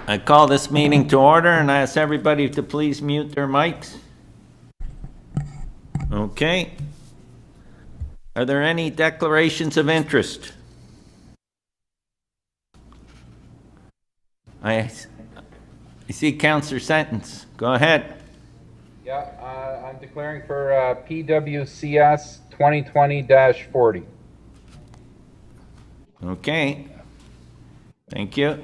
I call this meeting to order and I ask everybody to please mute their mics. Okay. Are there any declarations of interest? I see Councillor Sentence. Go ahead. Yeah, I'm declaring for PWCS 2020-40. Okay. Thank you.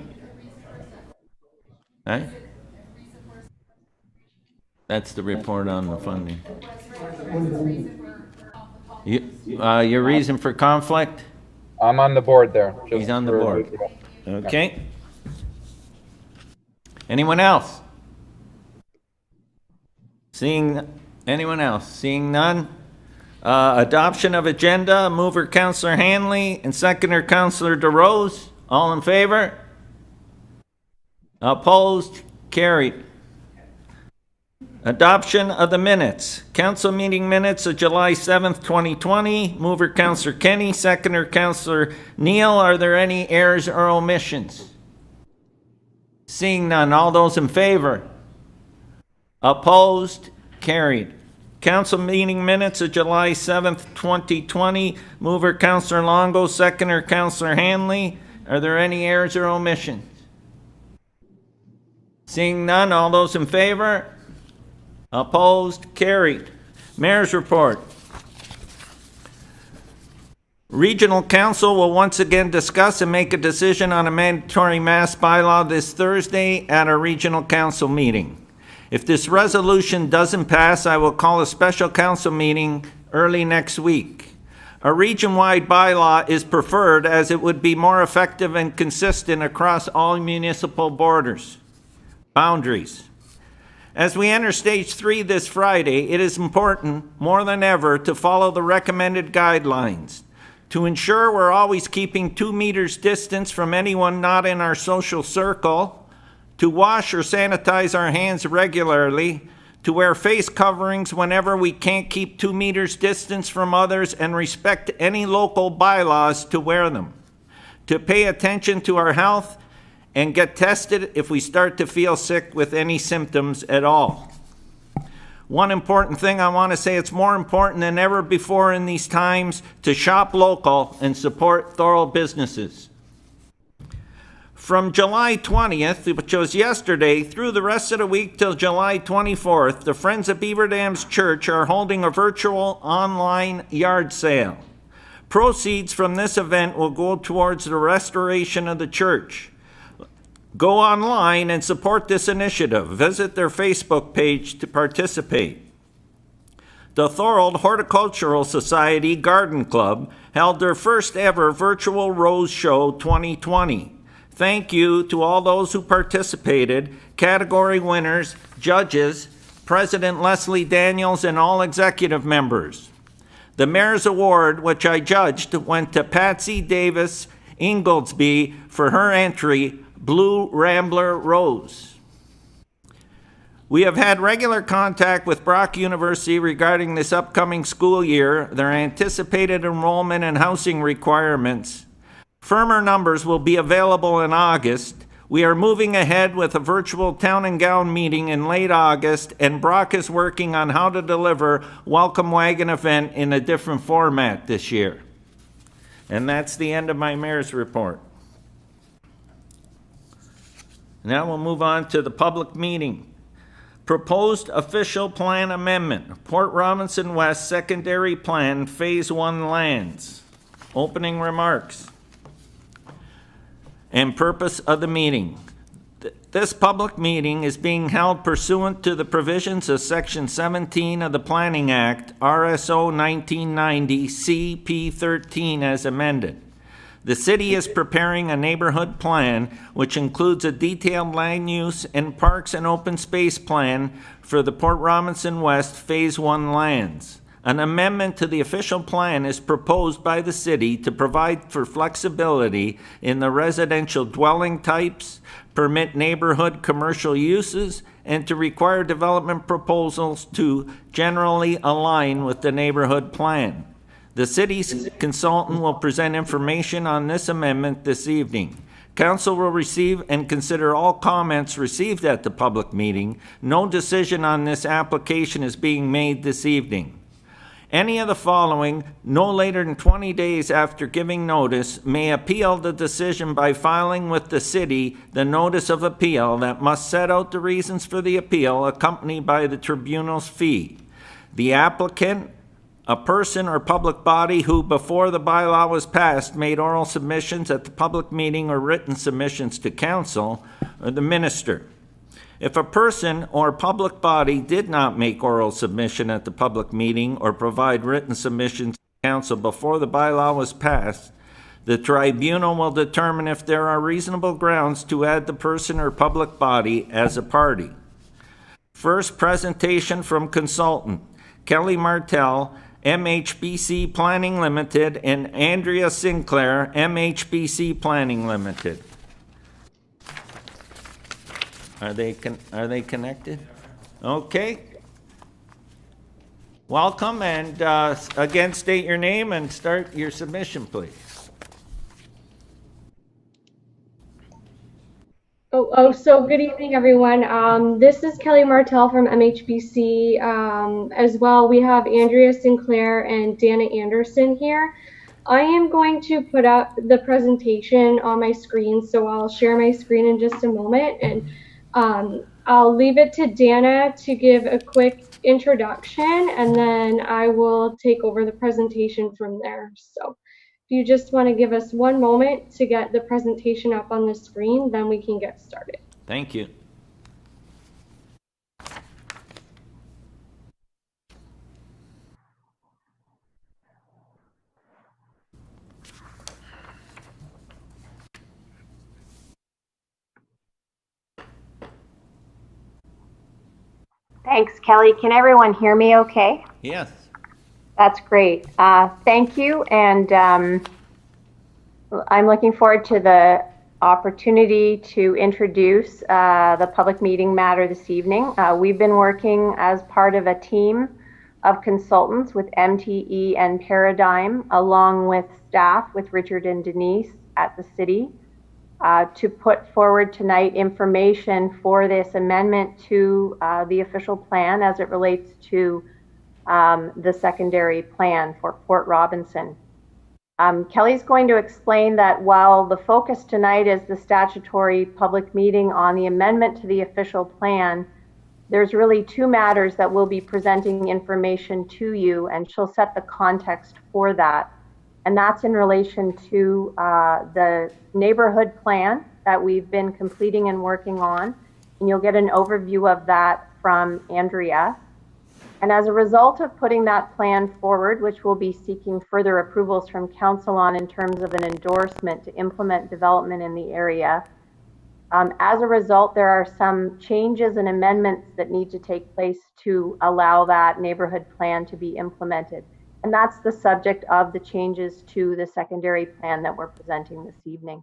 Right? That's the report on the funding. Your reason for conflict? I'm on the board there. He's on the board. Okay. Anyone else? Anyone else? Seeing none? Adoption of agenda, mover Councillor Hanley and seconder Councillor DeRose. All in favor? Opposed? Carried. Adoption of the minutes. Council meeting minutes of July 7th, 2020. Mover Councillor Kenny, seconder Councillor Neal. Are there any errors or omissions? Seeing none. All those in favor? Opposed? Carried. Council meeting minutes of July 7th, 2020. Mover Councillor Longo, seconder Councillor Hanley. Are there any errors or omissions? Seeing none. All those in favor? Opposed? Carried. Mayor's report. Regional Council will once again discuss and make a decision on a mandatory mask bylaw this Thursday at our Regional Council meeting. If this resolution doesn't pass, I will call a special council meeting early next week. A region-wide bylaw is preferred as it would be more effective and consistent across all municipal boundaries. As we enter stage 3 this Friday, it is important more than ever to follow the recommended guidelines. To ensure we're always keeping 2 meters distance from anyone not in our social circle, to wash or sanitize our hands regularly, to wear face coverings whenever we can't keep 2 meters distance from others and respect any local bylaws to wear them, to pay attention to our health and get tested if we start to feel sick with any symptoms at all. One important thing I want to say, it's more important than ever before in these times to shop local and support Thorold businesses. From July 20th, which was yesterday, through the rest of the week till July 24th, the Friends of Beaver Dams Church are holding a virtual online yard sale. Proceeds from this event will go towards the restoration of the church. Go online and support this initiative. Visit their Facebook page to participate. The Thorold Horticultural Society Garden Club held their first ever virtual Rose Show 2020. Thank you to all those who participated, category winners, judges, President Leslie Daniels, and all executive members. The Mayor's Award, which I judged, went to Patsy Davis Inglesby for her entry, Blue Rambler Rose. We have had regular contact with Brock University regarding this upcoming school year, their anticipated enrollment and housing requirements. Firmer numbers will be available in August. We are moving ahead with a virtual town and gown meeting in late August, and Brock is working on how to deliver Welcome Wagon event in a different format this year. And that's the end of my mayor's report. Now we'll move on to the public meeting. Proposed official plan amendment, Port Robinson West Secondary Plan, Phase 1 lands. Opening remarks and purpose of the meeting. This public meeting is being held pursuant to the provisions of Section 17 of the Planning Act, RSO 1990, CP 13 as amended. The city is preparing a neighborhood plan, which includes a detailed land use and parks and open space plan for the Port Robinson West Phase 1 lands. An amendment to the official plan is proposed by the city to provide for flexibility in the residential dwelling types, permit neighborhood commercial uses, and to require development proposals to generally align with the neighborhood plan. The city's consultant will present information on this amendment this evening. Council will receive and consider all comments received at the public meeting. No decision on this application is being made this evening. Any of the following, no later than 20 days after giving notice, may appeal the decision by filing with the city the notice of appeal that must set out the reasons for the appeal accompanied by the tribunal's fee. The applicant, a person or public body who, before the bylaw was passed, made oral submissions at the public meeting or written submissions to council, or the minister. If a person or public body did not make oral submission at the public meeting or provide written submissions to council before the bylaw was passed, the tribunal will determine if there are reasonable grounds to add the person or public body as a party. First presentation from consultant Kelly Martell, MHBC Planning Limited, and Andrea Sinclair, MHBC Planning Limited. Are they connected? Okay. Welcome, and again, state your name and start your submission, please. So good evening, everyone. This is Kelly Martell from MHBC. As well, we have Andrea Sinclair and Dana Anderson here. I am going to put up the presentation on my screen, so I'll share my screen in just a moment, and I'll leave it to Dana to give a quick introduction, and then I will take over the presentation from there. So if you just want to give us one moment to get the presentation up on the screen, then we can get started. Thank you. Thanks, Kelly. Can everyone hear me okay? Yes. That's great. Thank you. And I'm looking forward to the opportunity to introduce the public meeting matter this evening. We've been working as part of a team of consultants with MTE and Paradigm, along with staff with Richard and Denise at the city, to put forward tonight information for this amendment to the official plan as it relates to the secondary plan for Port Robinson. Kelly's going to explain that while the focus tonight is the statutory public meeting on the amendment to the official plan, there's really two matters that we'll be presenting information to you, and she'll set the context for that. And that's in relation to the neighborhood plan that we've been completing and working on. And you'll get an overview of that from Andrea. And as a result of putting that plan forward, which we'll be seeking further approvals from council on in terms of an endorsement to implement development in the area, as a result, there are some changes and amendments that need to take place to allow that neighborhood plan to be implemented. And that's the subject of the changes to the secondary plan that we're presenting this evening.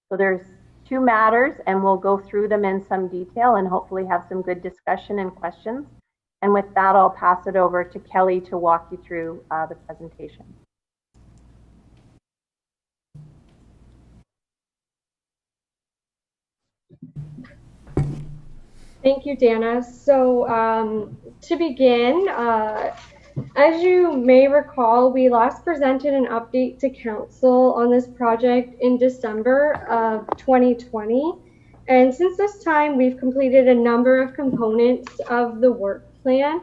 So there's two matters, and we'll go through them in some detail and hopefully have some good discussion and questions. And with that, I'll pass it over to Kelly to walk you through the presentation. Thank you, Dana. So to begin, as you may recall, we last presented an update to council on this project in December of 2020. And since this time, we've completed a number of components of the work plan.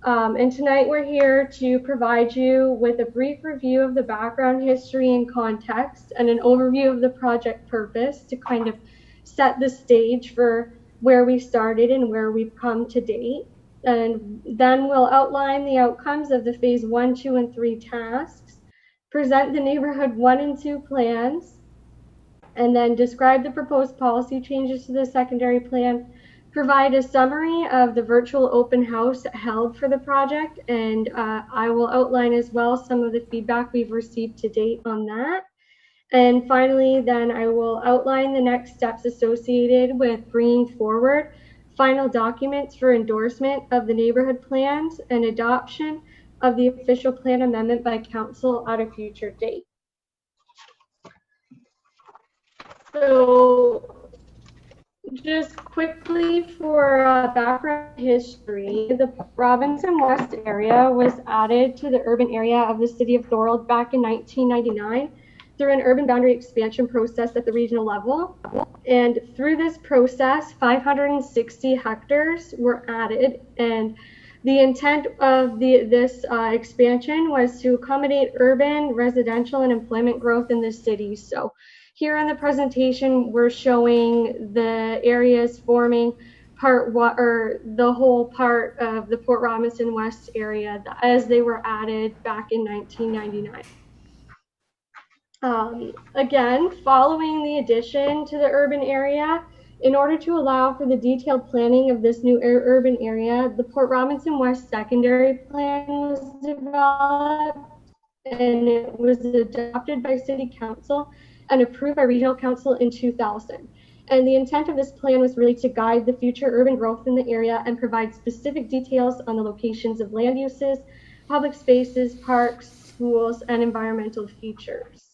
And tonight we're here to provide you with a brief review of the background history and context and an overview of the project purpose to kind of set the stage for where we started and where we've come to date. And then we'll outline the outcomes of the phase 1, 2, and 3 tasks, present the neighborhood 1 and 2 plans, and then describe the proposed policy changes to the secondary plan, provide a summary of the virtual open house held for the project, and I will outline as well some of the feedback we've received to date on that. And finally, then I will outline the next steps associated with bringing forward final documents for endorsement of the neighborhood plans and adoption of the official plan amendment by council at a future date. So just quickly for background history, the Robinson West area was added to the urban area of the city of Thorold back in 1999 through an urban boundary expansion process at the regional level. And through this process, 560 hectares were added, and the intent of this expansion was to accommodate urban, residential, and employment growth in the city. So here in the presentation, we're showing the areas forming the whole part of the Port Robinson West area as they were added back in 1999. Again, following the addition to the urban area, in order to allow for the detailed planning of this new urban area, the Port Robinson West Secondary Plan was developed, and it was adopted by City Council and approved by Regional Council in 2000. And the intent of this plan was really to guide the future urban growth in the area and provide specific details on the locations of land uses, public spaces, parks, schools, and environmental features.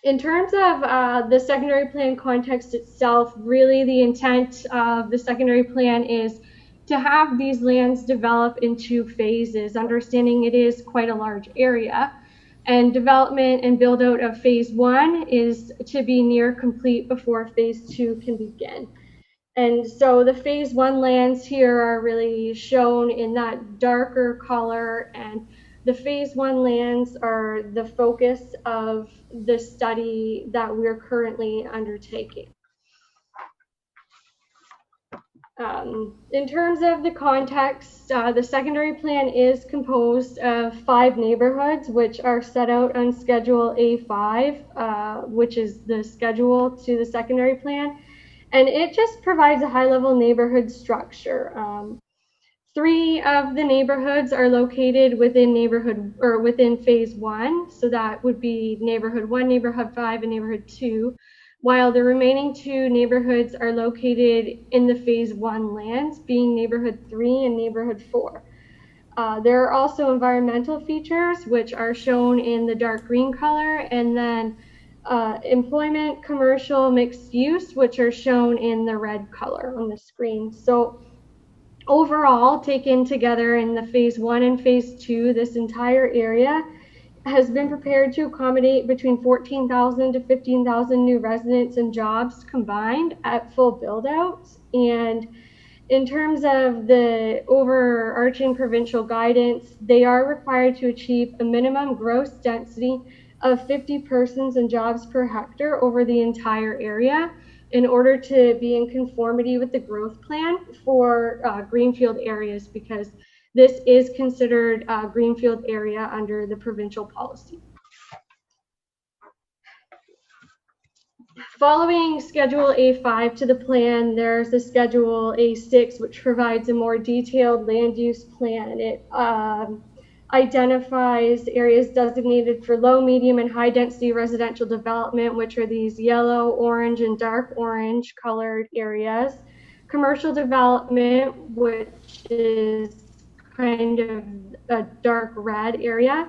In terms of the secondary plan context itself, really the intent of the secondary plan is to have these lands develop in 2 phases, understanding it is quite a large area. And development and build out of phase 1 is to be near complete before phase 2 can begin. And so the phase 1 lands here are really shown in that darker color, and the phase 1 lands are the focus of the study that we're currently undertaking. In terms of the context, the secondary plan is composed of 5 neighborhoods, which are set out on Schedule A5, which is the schedule to the secondary plan. And it just provides a high-level neighborhood structure. 3 of the neighborhoods are located within phase 1, so that would be neighborhood 1, neighborhood 5, and neighborhood 2, while the remaining 2 neighborhoods are located in the phase 1 lands, being neighborhood 3 and neighborhood 4. There are also environmental features, which are shown in the dark green color, and then employment, commercial, mixed use, which are shown in the red color on the screen. So overall, taken together in the phase 1 and phase 2, this entire area has been prepared to accommodate between 14,000 to 15,000 new residents and jobs combined at full build-outs. And in terms of the overarching provincial guidance, they are required to achieve a minimum gross density of 50 persons and jobs per hectare over the entire area in order to be in conformity with the growth plan for greenfield areas, because this is considered a greenfield area under the provincial policy. Following Schedule A5 to the plan, there's a Schedule A6, which provides a more detailed land use plan. It identifies areas designated for low, medium, and high density residential development, which are these yellow, orange, and dark orange colored areas. Commercial development, which is kind of a dark red area,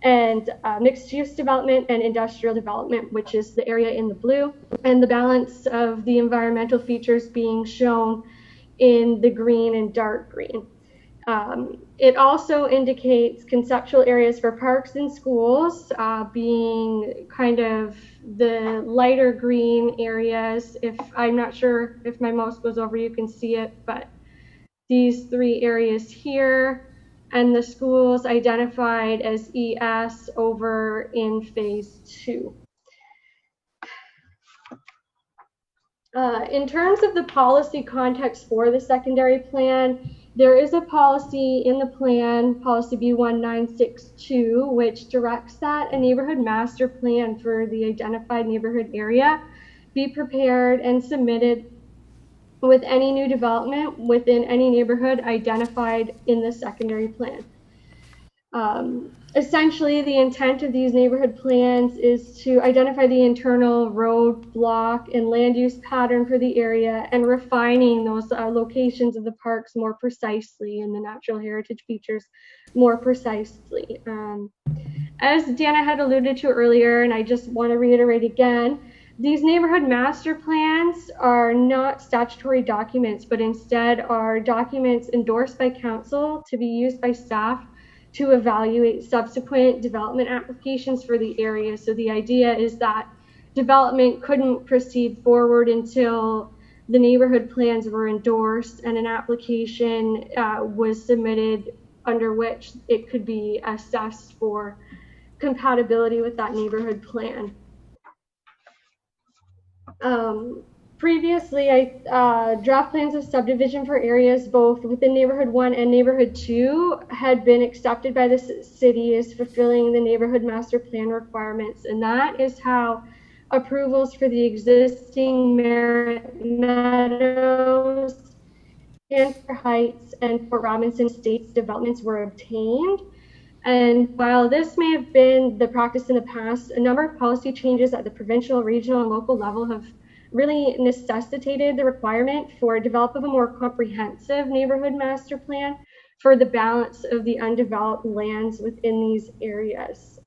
and mixed use development and industrial development, which is the area in the blue, and the balance of the environmental features being shown in the green and dark green. It also indicates conceptual areas for parks and schools, being kind of the lighter green areas. If I'm not sure if my mouse goes over, you can see it, but these 3 areas here, and the schools identified as ES over in phase 2. In terms of the policy context for the secondary plan, there is a policy in the plan, policy B1962, which directs that a neighborhood master plan for the identified neighborhood area be prepared and submitted with any new development within any neighborhood identified in the secondary plan. Essentially, the intent of these neighborhood plans is to identify the internal road, block, and land use pattern for the area, and refining those locations of the parks more precisely and the natural heritage features more precisely. As Dana had alluded to earlier, and I just want to reiterate again, These neighborhood master plans are not statutory documents, but instead are documents endorsed by council to be used by staff to evaluate subsequent development applications for the area. So the idea is that development couldn't proceed forward until the neighborhood plans were endorsed and an application was submitted under which it could be assessed for compatibility with that neighborhood plan. Previously, draft plans of subdivision for areas both within Neighborhood 1 and Neighborhood 2 had been accepted by the city as fulfilling the neighborhood master plan requirements, and that is how approvals for the existing Merritt Meadows, Hanford Heights, and Fort Robinson Estates developments were obtained. And while this may have been the practice in the past, a number of policy changes at the provincial, regional, and local level have really necessitated the requirement for develop of a more comprehensive neighborhood master plan for the balance of the undeveloped lands within these areas.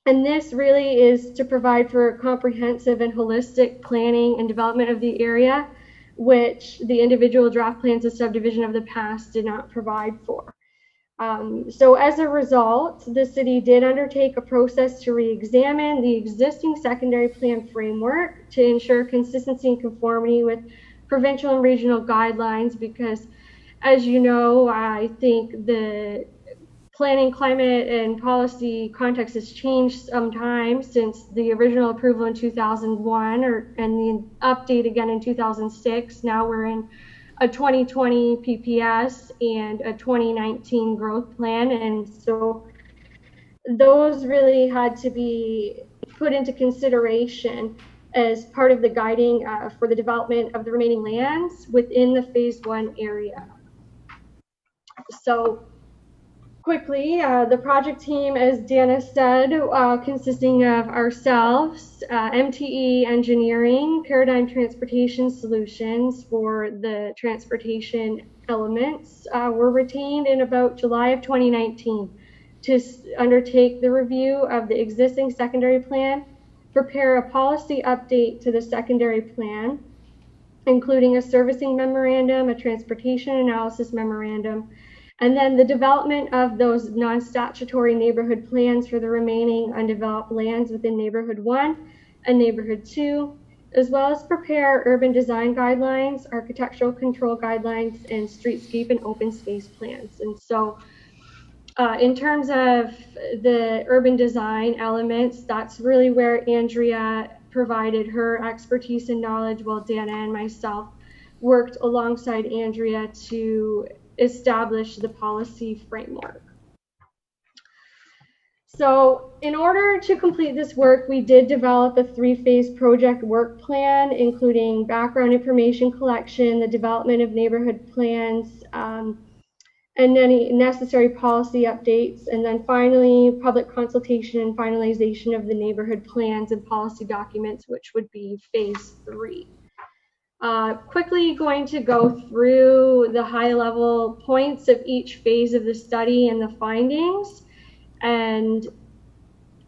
And this really is to provide for comprehensive and holistic planning and development of the area, which the individual draft plans of subdivision of the past did not provide for. So as a result, the city did undertake a process to re-examine the existing secondary plan framework to ensure consistency and conformity with provincial and regional guidelines, because as you know, I think the planning, climate, and policy context has changed sometimes since the original approval in 2001 and the update again in 2006. Now we're in a 2020 PPS and a 2019 growth plan, and so those really had to be put into consideration as part of the guiding for the development of the remaining lands within the Phase 1 area. So quickly, the project team, as Dana said, consisting of ourselves, MTE Engineering, Paradigm Transportation Solutions for the transportation elements, were retained in about July of 2019 to undertake the review of the existing secondary plan, prepare a policy update to the secondary plan, including a servicing memorandum, a transportation analysis memorandum, and then the development of those non-statutory neighborhood plans for the remaining undeveloped lands within Neighborhood 1 and Neighborhood 2, as well as prepare urban design guidelines, architectural control guidelines, and streetscape and open space plans. And so in terms of the urban design elements, that's really where Andrea provided her expertise and knowledge, while Dana and myself worked alongside Andrea to establish the policy framework. So in order to complete this work, we did develop a 3-phase project work plan, including background information collection, the development of neighborhood plans, and any necessary policy updates, and then finally public consultation and finalization of the neighborhood plans and policy documents, which would be Phase 3. Quickly going to go through the high-level points of each phase of the study and the findings. And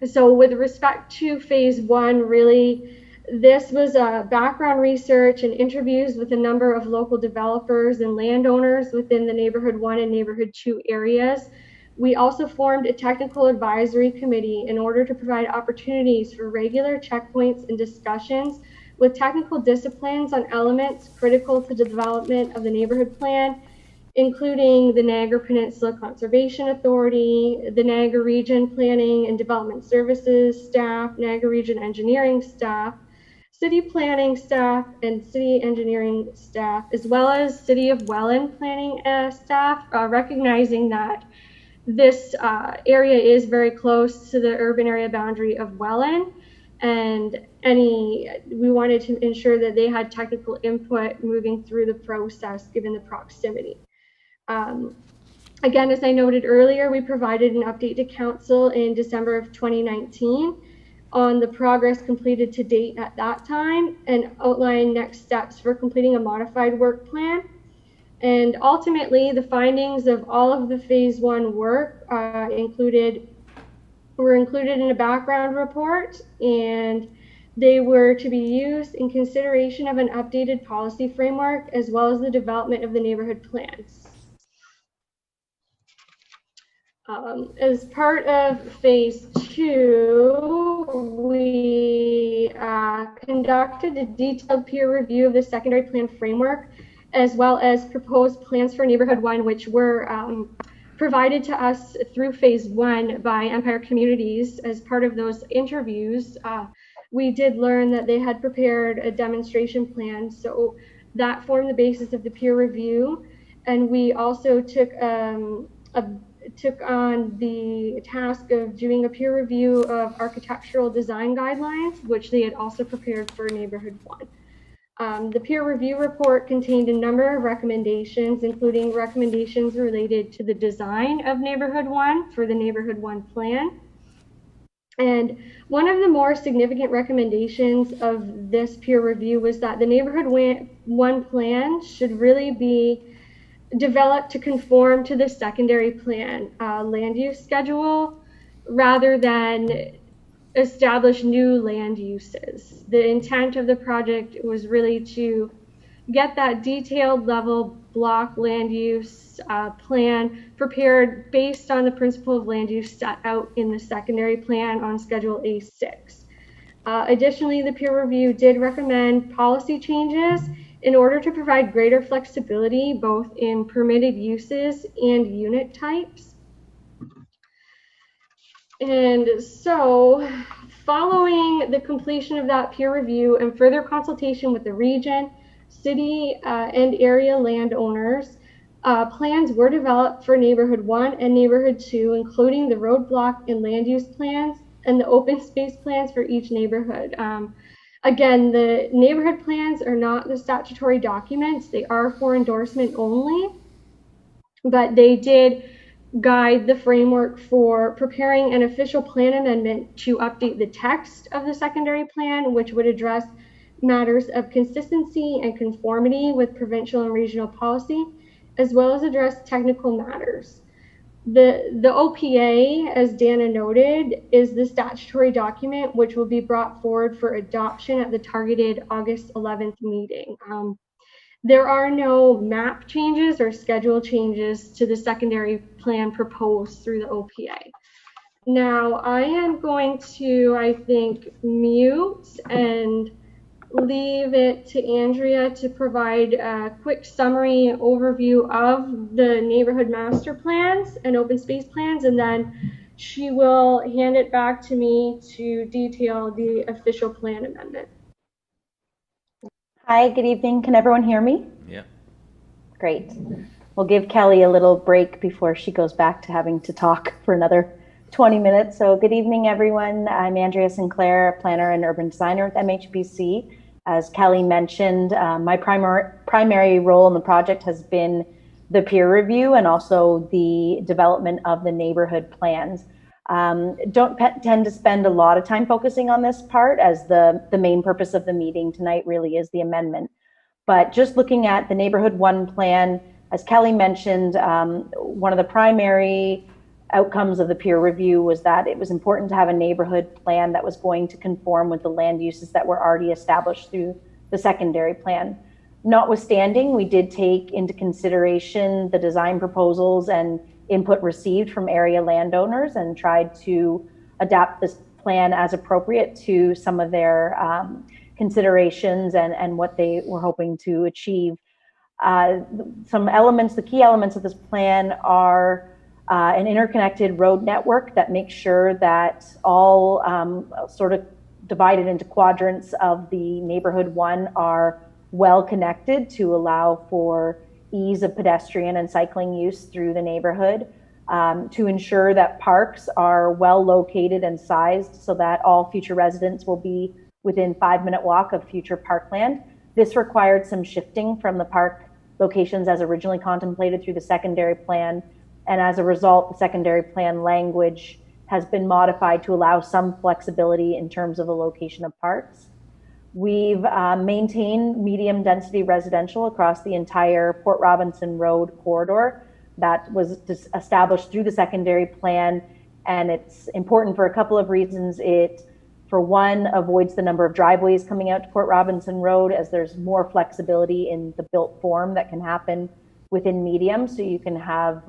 so with respect to Phase 1, really, this was background research and interviews with a number of local developers and landowners within the Neighborhood 1 and Neighborhood 2 areas. We also formed a technical advisory committee in order to provide opportunities for regular checkpoints and discussions with technical disciplines on elements critical to the development of the neighborhood plan, including the Niagara Peninsula Conservation Authority, the Niagara Region Planning and Development Services staff, Niagara Region Engineering staff, city planning staff, and city engineering staff, as well as City of Welland planning staff, recognizing that this area is very close to the urban area boundary of Welland, and we wanted to ensure that they had technical input moving through the process given the proximity. Again, as I noted earlier, we provided an update to Council in December of 2019 on the progress completed to date at that time and outlined next steps for completing a modified work plan. And ultimately, the findings of all of the Phase 1 work were included in a background report, and They were to be used in consideration of an updated policy framework as well as the development of the neighborhood plans. As part of phase 2, we conducted a detailed peer review of the secondary plan framework, as well as proposed plans for neighborhood 1, which were provided to us through phase 1 by Empire Communities. As part of those interviews, we did learn that they had prepared a demonstration plan, so that formed the basis of the peer review. And we also took on the task of doing a peer review of architectural design guidelines, which they had also prepared for neighborhood 1. The peer review report contained a number of recommendations, including recommendations related to the design of neighborhood 1 for the neighborhood 1 plan. And one of the more significant recommendations of this peer review was that the neighborhood 1 plan should really be developed to conform to the secondary plan land use schedule rather than establish new land uses. The intent of the project was really to get that detailed level block land use plan prepared based on the principle of land use set out in the secondary plan on Schedule A6. Additionally, the peer review did recommend policy changes in order to provide greater flexibility both in permitted uses and unit types. And so, following the completion of that peer review and further consultation with the region, city, and area landowners, plans were developed for neighborhood 1 and neighborhood 2, including the roadblock and land use plans and the open space plans for each neighborhood. Again, the neighborhood plans are not the statutory documents. They are for endorsement only, but they did guide the framework for preparing an official plan amendment to update the text of the secondary plan, which would address matters of consistency and conformity with provincial and regional policy, as well as address technical matters. The OPA, as Dana noted, is the statutory document which will be brought forward for adoption at the targeted August 11th meeting. There are no map changes or schedule changes to the secondary plan proposed through the OPA. Now, I am going to, I think, mute and leave it to Andrea to provide a quick summary overview of the neighborhood master plans and open space plans, and then she will hand it back to me to detail the official plan amendment. Hi, good evening. Can everyone hear me? Yeah. Great. We'll give Kelly a little break before she goes back to having to talk for another 20 minutes. So good evening, everyone. I'm Andrea Sinclair, planner and urban designer with MHBC. As Kelly mentioned, my primary role in the project has been the peer review and also the development of the neighborhood plans. Don't tend to spend a lot of time focusing on this part, as the main purpose of the meeting tonight really is the amendment. But just looking at the neighborhood 1 plan, as Kelly mentioned, one of the primary outcomes of the peer review was that it was important to have a neighborhood plan that was going to conform with the land uses that were already established through the secondary plan. Notwithstanding, we did take into consideration the design proposals and input received from area landowners and tried to adapt this plan as appropriate to some of their considerations and what they were hoping to achieve. Some elements, the key elements of this plan are an interconnected road network that makes sure that all sort of divided into quadrants of the neighborhood 1 are well connected to allow for ease of pedestrian and cycling use through the neighborhood, to ensure that parks are well located and sized so that all future residents will be within 5-minute walk of future parkland. This required some shifting from the park locations as originally contemplated through the secondary plan. And as a result, the secondary plan language has been modified to allow some flexibility in terms of the location of parks. We've maintained medium density residential across the entire Port Robinson Road corridor that was established through the secondary plan. And it's important for a couple of reasons. It For one, avoids the number of driveways coming out to Port Robinson Road, as there's more flexibility in the built form that can happen within medium. So you can have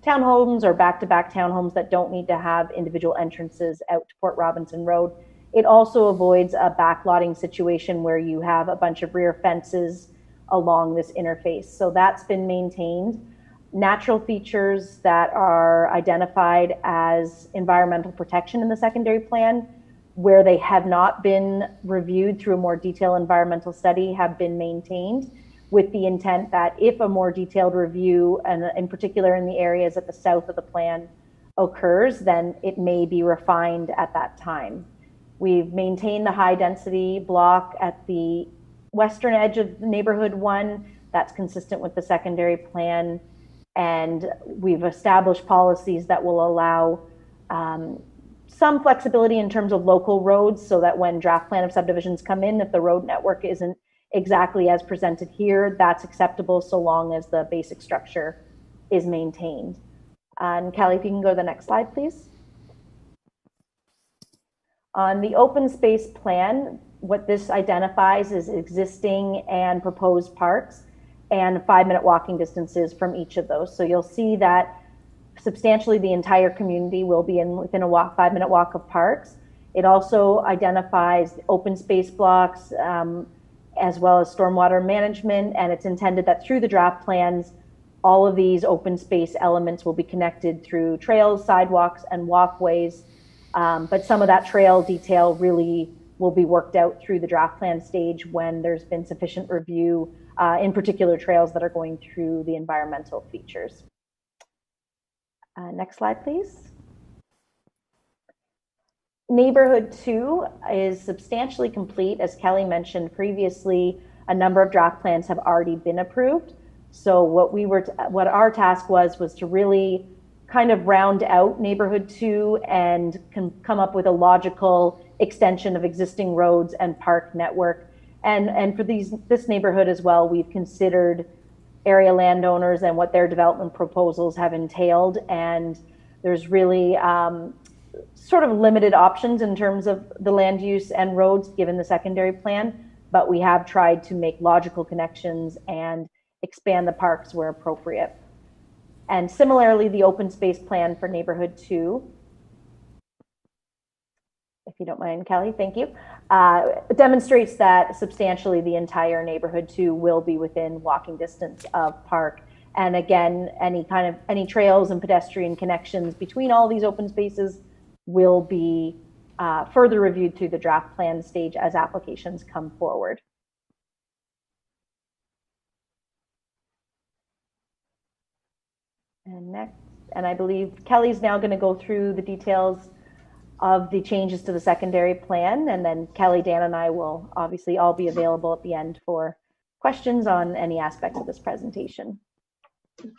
townhomes or back-to-back townhomes that don't need to have individual entrances out to Port Robinson Road. It also avoids a backlotting situation where you have a bunch of rear fences along this interface. So that's been maintained. Natural features that are identified as environmental protection in the secondary plan, where they have not been reviewed through a more detailed environmental study, have been maintained, with the intent that if a more detailed review, and in particular in the areas at the south of the plan, occurs, then it may be refined at that time. We've maintained the high density block at the western edge of neighborhood 1. That's consistent with the secondary plan. And we've established policies that will allow some flexibility in terms of local roads, so that when draft plan of subdivisions come in, if the road network isn't exactly as presented here, that's acceptable so long as the basic structure is maintained. And Kelly, if you can go to the next slide, please. On the open space plan, what this identifies is existing and proposed parks and 5-minute walking distances from each of those. So you'll see that substantially the entire community will be within a 5-minute walk of parks. It also identifies open space blocks as well as stormwater management, and it's intended that through the draft plans, all of these open space elements will be connected through trails, sidewalks, and walkways. But some of that trail detail really will be worked out through the draft plan stage when there's been sufficient review, in particular trails that are going through the environmental features. Next slide, please. Neighborhood 2 is substantially complete. As Kelly mentioned previously, a number of draft plans have already been approved. So what our task was to really kind of round out neighborhood 2 and come up with a logical extension of existing roads and park network. And for this neighborhood as well, we've considered area landowners and what their development proposals have entailed. And there's really sort of limited options in terms of the land use and roads given the secondary plan, but we have tried to make logical connections and expand the parks where appropriate. And similarly, the open space plan for neighborhood 2, if you don't mind, Kelly, thank you, demonstrates that substantially the entire neighborhood 2 will be within walking distance of park. And again, any trails and pedestrian connections between all these open spaces will be further reviewed through the draft plan stage as applications come forward. And next, and I believe Kelly's now going to go through the details of the changes to the secondary plan, and then Kelly, Dan, and I will obviously all be available at the end for questions on any aspects of this presentation.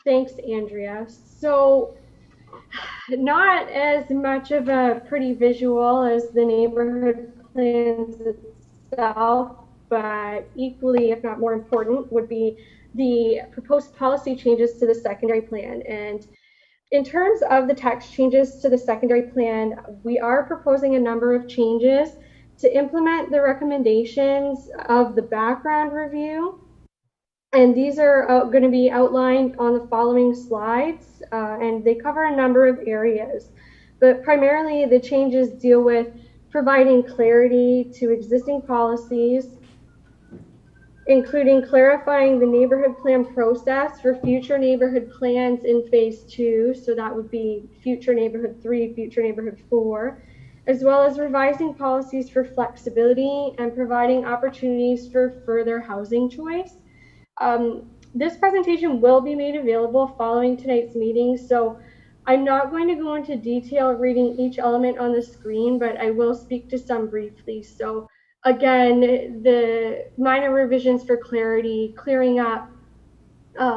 Thanks, Andrea. So, not as much of a pretty visual as the neighborhood plans itself, but equally, if not more important, would be the proposed policy changes to the secondary plan. And in terms of the text changes to the secondary plan, we are proposing a number of changes to implement the recommendations of the background review. And these are going to be outlined on the following slides, and they cover a number of areas. But primarily, the changes deal with providing clarity to existing policies, including clarifying the neighborhood plan process for future neighborhood plans in phase 2. So that would be future neighborhood 3, future neighborhood 4, as well as revising policies for flexibility and providing opportunities for further housing choice. This presentation will be made available following tonight's meeting, so I'm not going to go into detail reading each element on the screen, but I will speak to some briefly. So again, the minor revisions for clarity, clearing up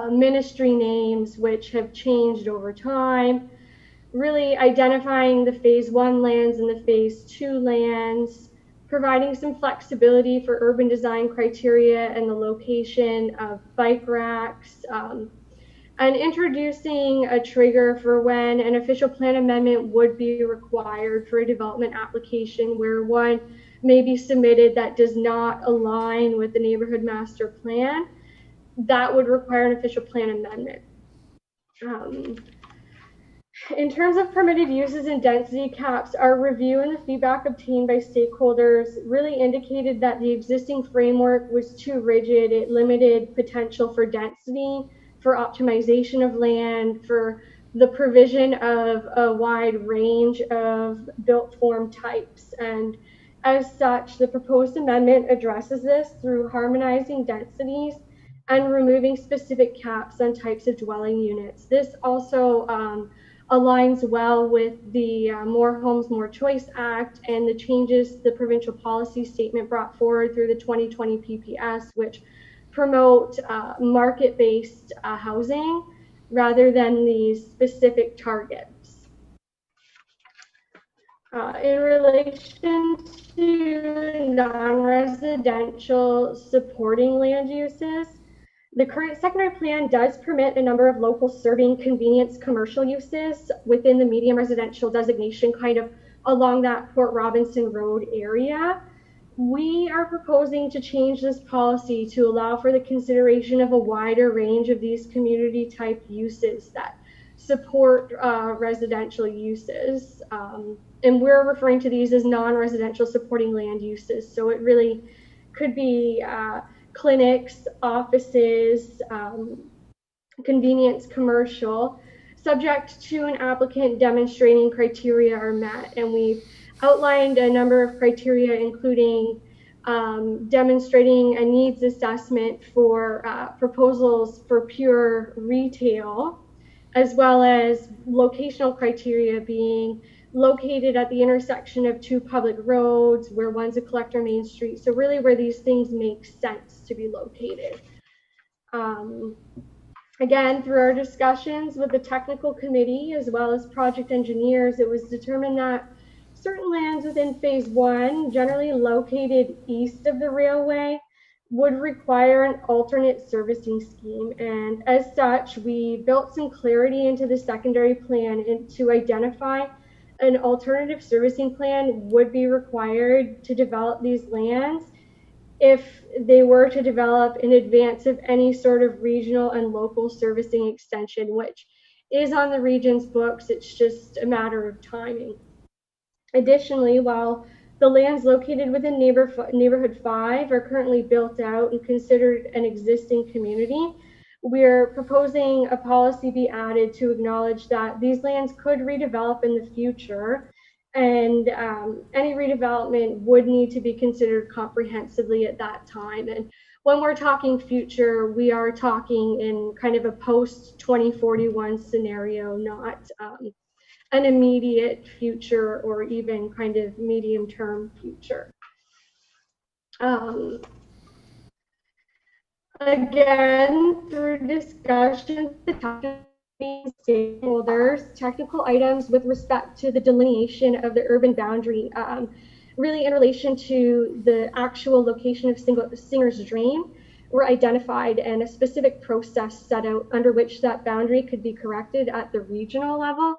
ministry names which have changed over time, really identifying the phase 1 lands and the phase 2 lands, providing some flexibility for urban design criteria and the location of bike racks, and introducing a trigger for when an official plan amendment would be required for a development application where one may be submitted that does not align with the neighborhood master plan. That would require an official plan amendment. In terms of permitted uses and density caps, our review and the feedback obtained by stakeholders really indicated that the existing framework was too rigid. It limited potential for density, for optimization of land, for the provision of a wide range of built form types. And as such, the proposed amendment addresses this through harmonizing densities and removing specific caps on types of dwelling units. This also aligns well with the More Homes, More Choice Act and the changes the provincial policy statement brought forward through the 2020 PPS, which promote market-based housing rather than these specific targets. In relation to non-residential supporting land uses, the current secondary plan does permit a number of local serving convenience commercial uses within the medium residential designation, kind of along that Port Robinson Road area. We are proposing to change this policy to allow for the consideration of a wider range of these community type uses that support residential uses. And we're referring to these as non-residential supporting land uses. So it really could be clinics, offices, convenience commercial, subject to an applicant demonstrating criteria are met. And we've outlined a number of criteria, including demonstrating a needs assessment for proposals for pure retail, as well as locational criteria being located at the intersection of two public roads, where one's a collector main street. So really where these things make sense to be located. Again, through our discussions with the technical committee, as well as project engineers, it was determined that certain lands within phase one, generally located east of the railway, would require an alternate servicing scheme. And as such, we built some clarity into the secondary plan to identify an alternative servicing plan would be required to develop these lands if they were to develop in advance of any sort of regional and local servicing extension, which is on the region's books. It's just a matter of timing. Additionally, while the lands located within Neighborhood 5 are currently built out and considered an existing community, we're proposing a policy be added to acknowledge that these lands could redevelop in the future, and any redevelopment would need to be considered comprehensively at that time. And when we're talking future, we are talking in kind of a post-2041 scenario, not an immediate future or even kind of medium-term future. Again, through discussions with stakeholders, technical items with respect to the delineation of the urban boundary, really in relation to the actual location of Singer's Drain, were identified and a specific process set out under which that boundary could be corrected at the regional level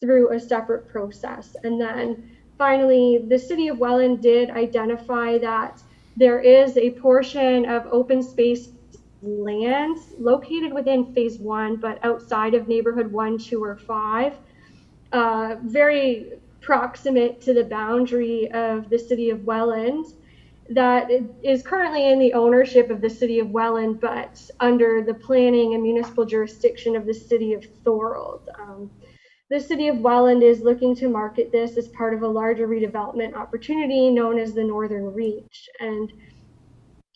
through a separate process. And then finally, the City of Welland did identify that there is a portion of open space lands located within phase one, but outside of neighborhood 1, 2, or 5, very proximate to the boundary of the City of Welland, that is currently in the ownership of the City of Welland, but under the planning and municipal jurisdiction of the City of Thorold. The City of Welland is looking to market this as part of a larger redevelopment opportunity known as the Northern Reach. And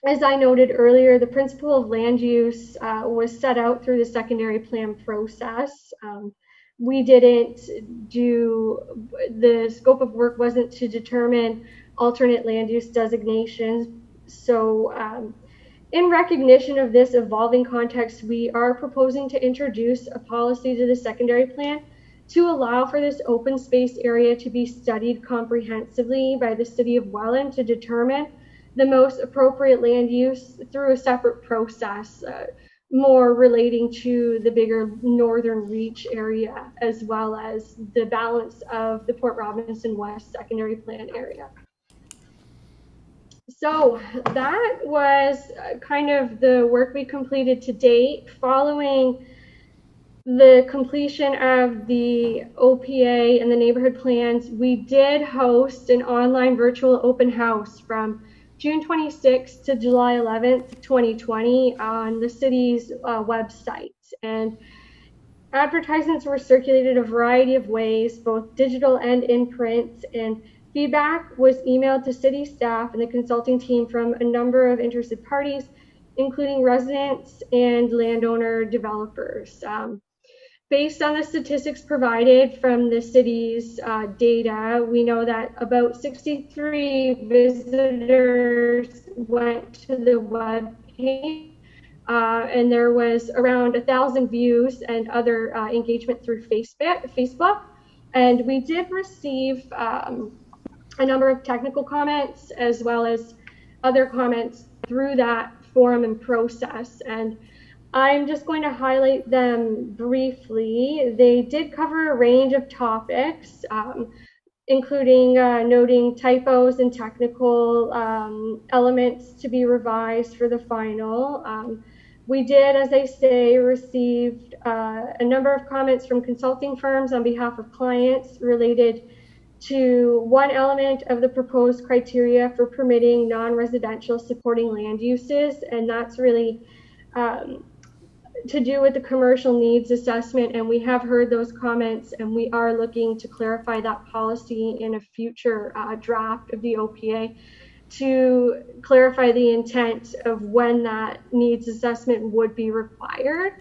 as I noted earlier, the principle of land use was set out through the secondary plan process. We didn't do, the scope of work wasn't to determine alternate land use designations. So in recognition of this evolving context, we are proposing to introduce a policy to the secondary plan to allow for this open space area to be studied comprehensively by the City of Welland to determine the most appropriate land use through a separate process, more relating to the bigger northern reach area, as well as the balance of the Port Robinson West secondary plan area. So that was kind of the work we completed to date. Following the completion of the OPA and the neighborhood plans, we did host an online virtual open house from June 26th to July 11th, 2020 on the city's website. And advertisements were circulated a variety of ways, both digital and in print, and feedback was emailed to city staff and the consulting team from a number of interested parties, including residents and landowner developers. Based on the statistics provided from the city's data, we know that about 63 visitors went to the web page, and there was around 1,000 views and other engagement through Facebook. And we did receive a number of technical comments as well as other comments through that forum and process. And I'm just going to highlight them briefly. They did cover a range of topics, including noting typos and technical elements to be revised for the final. We did, as I say, received a number of comments from consulting firms on behalf of clients related to one element of the proposed criteria for permitting non-residential supporting land uses, and that's really to do with the commercial needs assessment. And we have heard those comments, and we are looking to clarify that policy in a future draft of the OPA to clarify the intent of when that needs assessment would be required.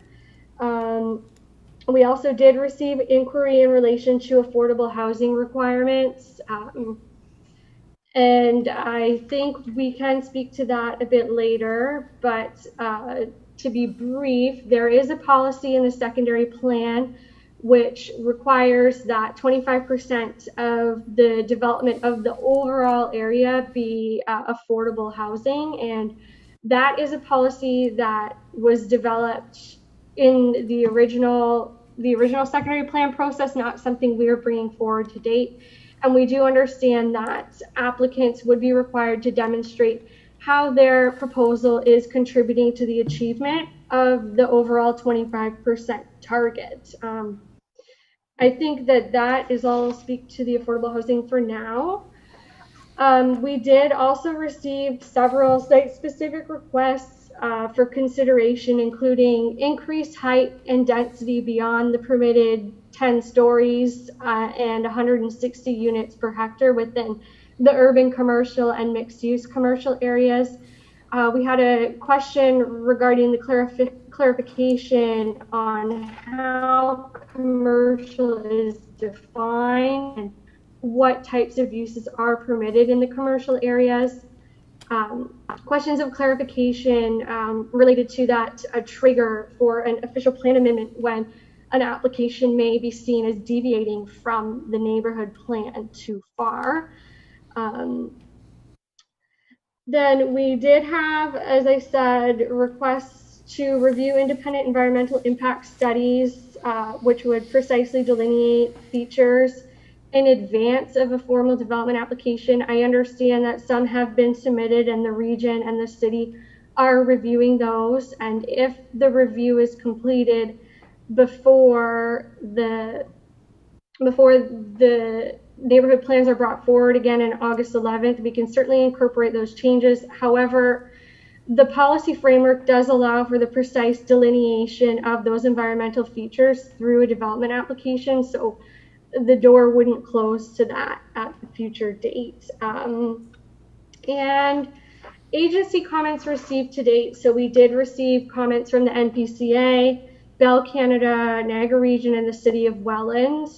We also did receive inquiry in relation to affordable housing requirements. And I think we can speak to that a bit later, but to be brief, there is a policy in the secondary plan which requires that 25% of the development of the overall area be affordable housing. And that is a policy that was developed in the original secondary plan process, not something we are bringing forward to date. And we do understand that applicants would be required to demonstrate how their proposal is contributing to the achievement of the overall 25% target. I think that is all I'll speak to the affordable housing for now. We did also receive several site-specific requests for consideration, including increased height and density beyond the permitted 10 stories and 160 units per hectare within the urban commercial and mixed-use commercial areas. We had a question regarding the clarification on how commercial is defined and what types of uses are permitted in the commercial areas. Questions of clarification related to that trigger for an official plan amendment when an application may be seen as deviating from the neighborhood plan too far. Then we did have, as I said, requests to review independent environmental impact studies, which would precisely delineate features in advance of a formal development application. I understand that some have been submitted and the region and the city are reviewing those. And if the review is completed before the neighborhood plans are brought forward again on August 11th, we can certainly incorporate those changes. However, the policy framework does allow for the precise delineation of those environmental features through a development application, so the door wouldn't close to that at a future date. And agency comments received to date. So we did receive comments from the NPCA, Bell Canada, Niagara Region, and the City of Welland.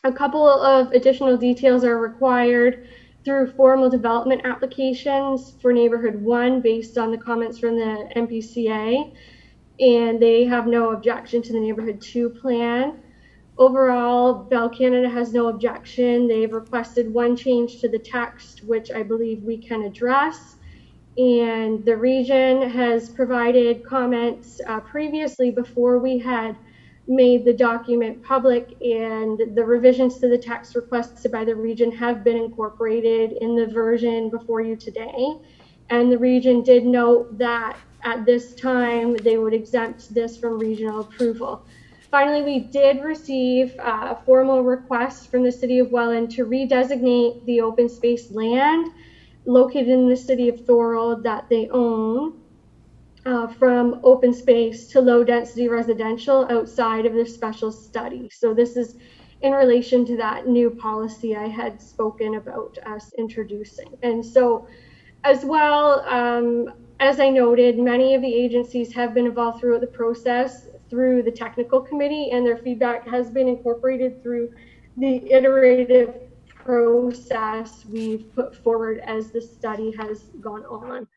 A couple of additional details are required through formal development applications for Neighborhood 1 based on the comments from the NPCA, and they have no objection to the Neighborhood 2 plan. Overall, Bell Canada has no objection. They've requested one change to the text, which I believe we can address. and the region has provided comments previously before we had made the document public, and the revisions to the text requested by the region have been incorporated in the version before you today. And the region did note that at this time they would exempt this from regional approval. Finally, we did receive a formal request from the City of Welland to redesignate the open space land located in the City of Thorold that they own from open space to low density residential outside of the special study. So this is in relation to that new policy I had spoken about us introducing. And so as well, as I noted, many of the agencies have been involved throughout the process through the technical committee, and their feedback has been incorporated through the iterative process we've put forward as the study has gone on.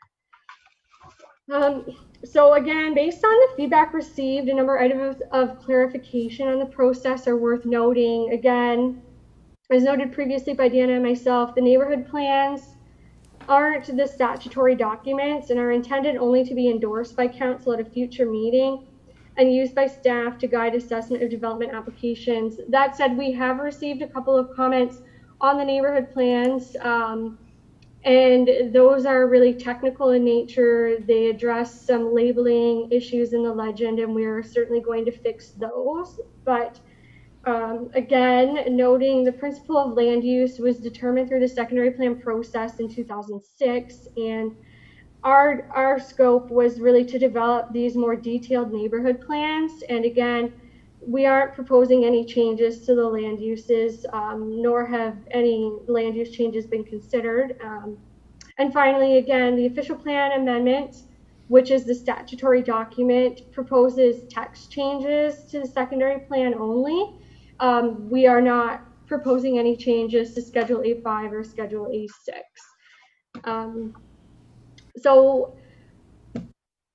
So again, based on the feedback received, a number of items of clarification on the process are worth noting. Again, as noted previously by Deanna and myself, the neighborhood plans aren't the statutory documents and are intended only to be endorsed by council at a future meeting and used by staff to guide assessment of development applications. That said, we have received a couple of comments on the neighborhood plans, and those are really technical in nature. They address some labeling issues in the legend, and we're certainly going to fix those. But again, noting the principle of land use was determined through the secondary plan process in 2006, and our scope was really to develop these more detailed neighborhood plans. And again, we aren't proposing any changes to the land uses, nor have any land use changes been considered. And finally, again, the official plan amendment, which is the statutory document, proposes text changes to the secondary plan only. We are not proposing any changes to Schedule A5 or Schedule A6. So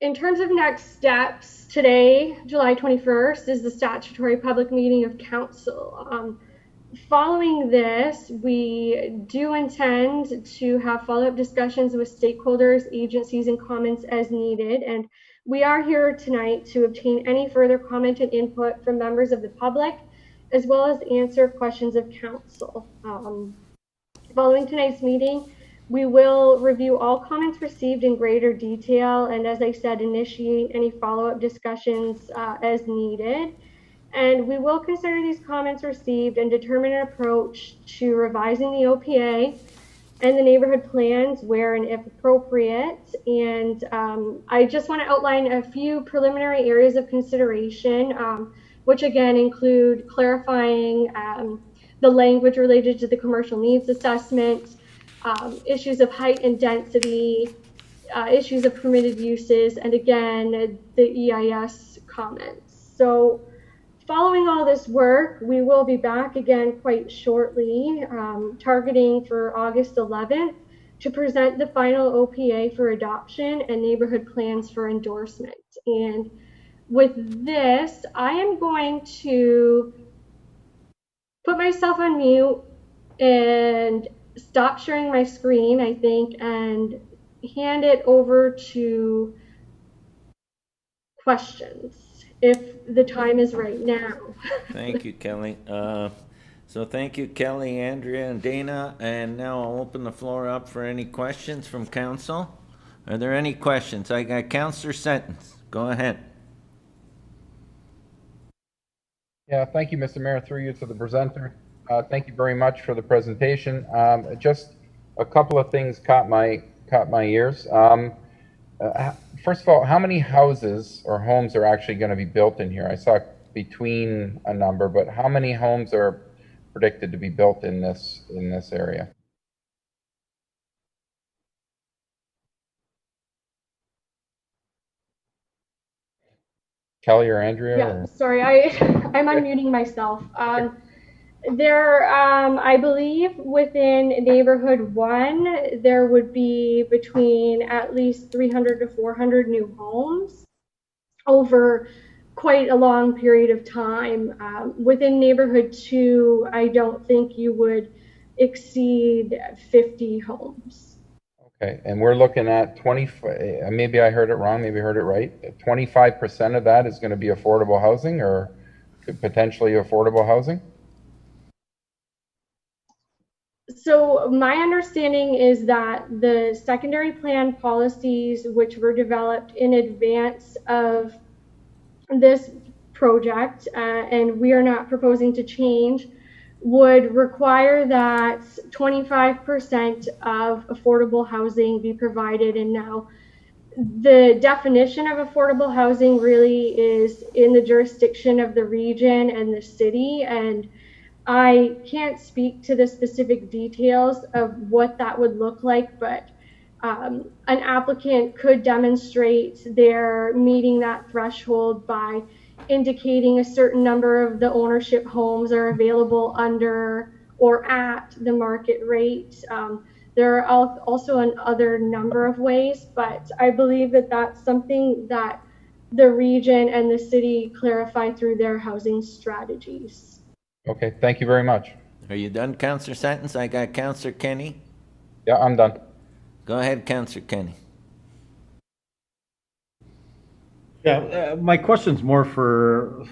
in terms of next steps, today, July 21st, is the statutory public meeting of council. Following this, we do intend to have follow-up discussions with stakeholders, agencies, and comments as needed. And we are here tonight to obtain any further comment and input from members of the public, as well as answer questions of council. Following tonight's meeting, we will review all comments received in greater detail, and as I said, initiate any follow-up discussions as needed. And we will consider these comments received and determine an approach to revising the OPA and the neighborhood plans where and if appropriate. And I just want to outline a few preliminary areas of consideration, which again include clarifying the language related to the commercial needs assessment, issues of height and density, issues of permitted uses, and again, the EIS comments. So following all this work, we will be back again quite shortly, targeting for August 11th to present the final OPA for adoption and neighborhood plans for endorsement. And with this, I am going to put myself on mute and stop sharing my screen, I think, and hand it over to questions if the time is right now. Thank you, Kelly. So thank you, Kelly, Andrea, and Dana. And now I'll open the floor up for any questions from council. Are there any questions? I got Councillor Sentence. Go ahead. Yeah, thank you, Mr. Mayor, through you to the presenter. Thank you very much for the presentation. Just a couple of things caught my ears. First of all, how many houses or homes are actually going to be built in here? I saw between a number, but how many homes are predicted to be built in this area? Kelly or Andrea? Yeah, or? sorry, I'm unmuting myself. There, I believe within neighborhood 1, there would be between at least 300 to 400 new homes over quite a long period of time. Within neighborhood 2, I don't think you would exceed 50 homes. Okay, and we're looking at 20, maybe I heard it wrong, maybe I heard it right. 25% of that is going to be affordable housing or potentially affordable housing? So my understanding is that the secondary plan policies, which were developed in advance of this project, and we are not proposing to change, would require that 25% of affordable housing be provided. And now the definition of affordable housing really is in the jurisdiction of the region and the city, and I can't speak to the specific details of what that would look like, but an applicant could demonstrate they're meeting that threshold by indicating a certain number of the ownership homes are available under or at the market rate. There are also an other number of ways, but I believe that that's something that the region and the city clarify through their housing strategies. Okay, thank you very much. Are you done, Councillor Sentence? I got Councillor Kenny. Yeah, I'm done. Go ahead, Councillor Kenny. Yeah, my question's more for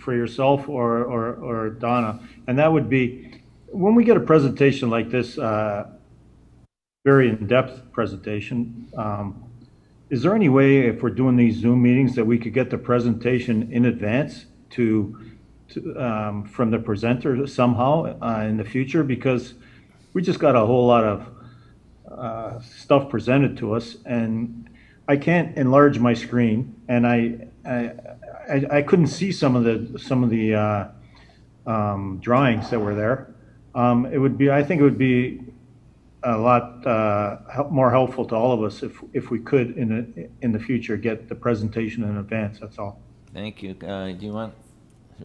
yourself or Donna, and that would be when we get a presentation like this, very in-depth presentation. Is there any way, if we're doing these Zoom meetings, that we could get the presentation in advance from the presenter somehow in the future? Because we just got a whole lot of stuff presented to us, and I can't enlarge my screen, and I couldn't see some of the drawings that were there. I think it would be a lot more helpful to all of us if we could in the future get the presentation in advance. That's all. Thank you. Do you want?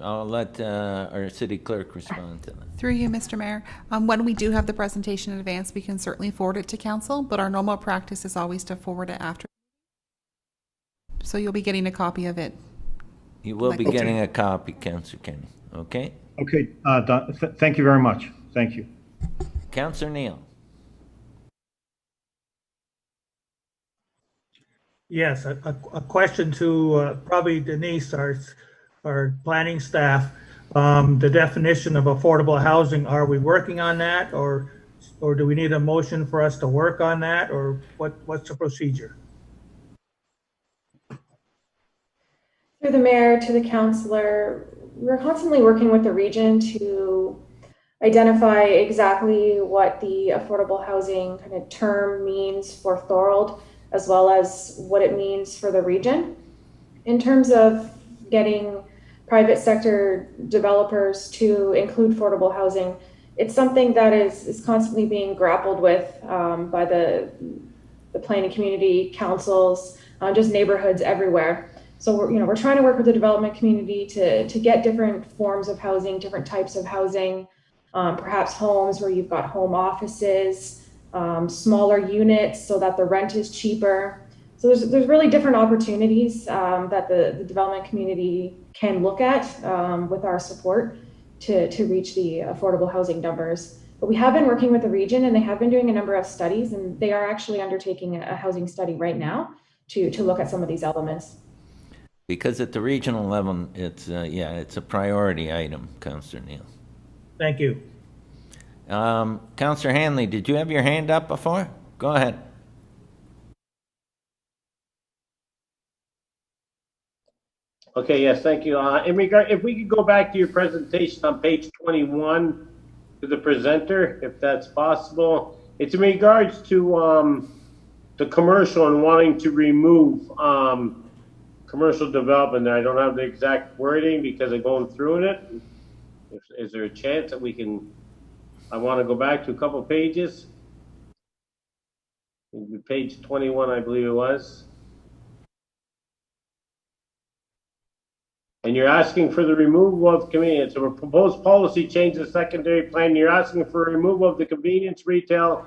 I'll let our city clerk respond to that. Through you, Mr. Mayor. When we do have the presentation in advance, we can certainly forward it to council, but our normal practice is always to forward it after. So you'll be getting a copy of it. You will be getting a copy, Councillor Kenny. Okay? Okay, thank you very much. Thank you. Councillor Neal. Yes, a question to probably Denise, our planning staff. The definition of affordable housing, are we working on that, or do we need a motion for us to work on that, or what's the procedure? Through the mayor to the councillor, we're constantly working with the region to identify exactly what the affordable housing kind of term means for Thorold, as well as what it means for the region. In terms of getting private sector developers to include affordable housing, it's something that is constantly being grappled with by the planning community, councils, just neighborhoods everywhere. So we're trying to work with the development community to get different forms of housing, different types of housing, perhaps homes where you've got home offices, smaller units so that the rent is cheaper. So there's really different opportunities that the development community can look at with our support to reach the affordable housing numbers. But we have been working with the region, and they have been doing a number of studies, and they are actually undertaking a housing study right now to look at some of these elements. Because at the regional level, it's a priority item, Councillor Neal. Thank you. Councillor Hanley, did you have your hand up before? Go ahead. Okay, yes, thank you. If we could go back to your presentation on page 21 to the presenter, if that's possible. It's in regards to the commercial and wanting to remove commercial development there. I don't have the exact wording because I'm going through it. Is there a chance that we can, I want to go back to a couple of pages. Page 21, I believe it was. And you're asking for the removal of convenience. So a proposed policy change the secondary plan. You're asking for removal of the convenience, retail,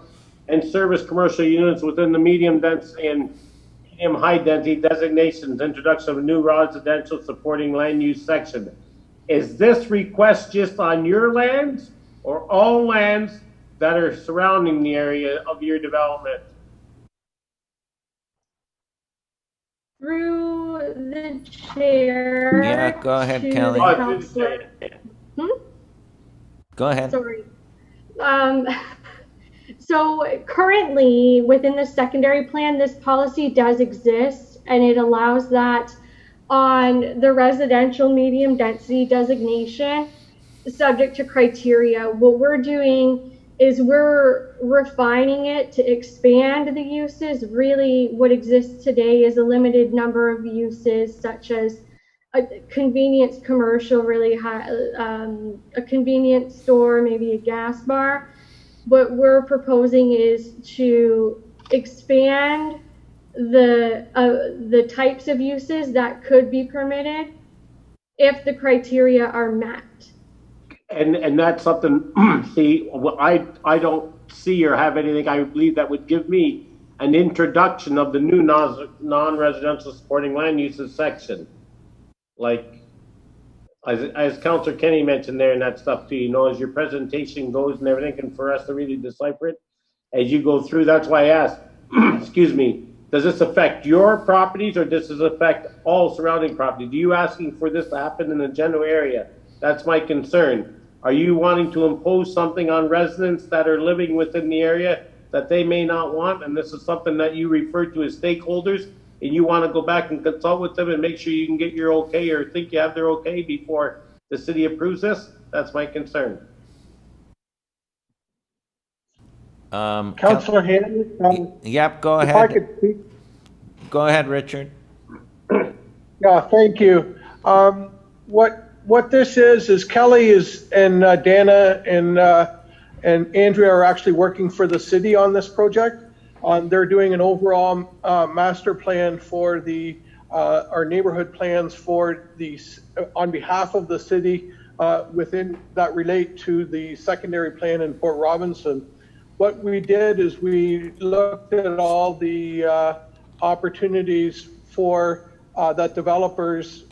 and service commercial units within the medium density and medium high density designations, introduction of a new residential supporting land use section. Is this request just on your lands or all lands that are surrounding the area of your development? the chair. Yeah, go ahead, to Kelly. the Oh, counselor. Go ahead. Sorry. So currently within the secondary plan, this policy does exist, and it allows that on the residential medium density designation, subject to criteria. What we're doing is we're refining it to expand the uses. Really, what exists today is a limited number of uses, such as a convenience commercial, really high, a convenience store, maybe a gas bar. What we're proposing is to expand the types of uses that could be permitted if the criteria are met. And that's something, see, I don't see or have anything, I believe, that would give me an introduction of the new non-residential supporting land uses section. Like, as Councillor Kenny mentioned there and that stuff too, you know, as your presentation goes and everything, and for us to really decipher it, as you go through, that's why I asked, excuse me, does this affect your properties or does this affect all surrounding properties? Are you asking for this to happen in the general area? That's my concern. Are you wanting to impose something on residents that are living within the area that they may not want? And this is something that you refer to as stakeholders, and you want to go back and consult with them and make sure you can get your okay or think you have their okay before the city approves this? That's my concern. Councillor Hannon? Yep, go ahead. If I could speak. Go ahead, Richard. Yeah, thank you. What this is Kelly and Dana and Andrea are actually working for the city on this project. They're doing an overall master plan for our neighborhood plans for these on behalf of the city within that relate to the secondary plan in Port Robinson. What we did is we looked at all the opportunities for that developers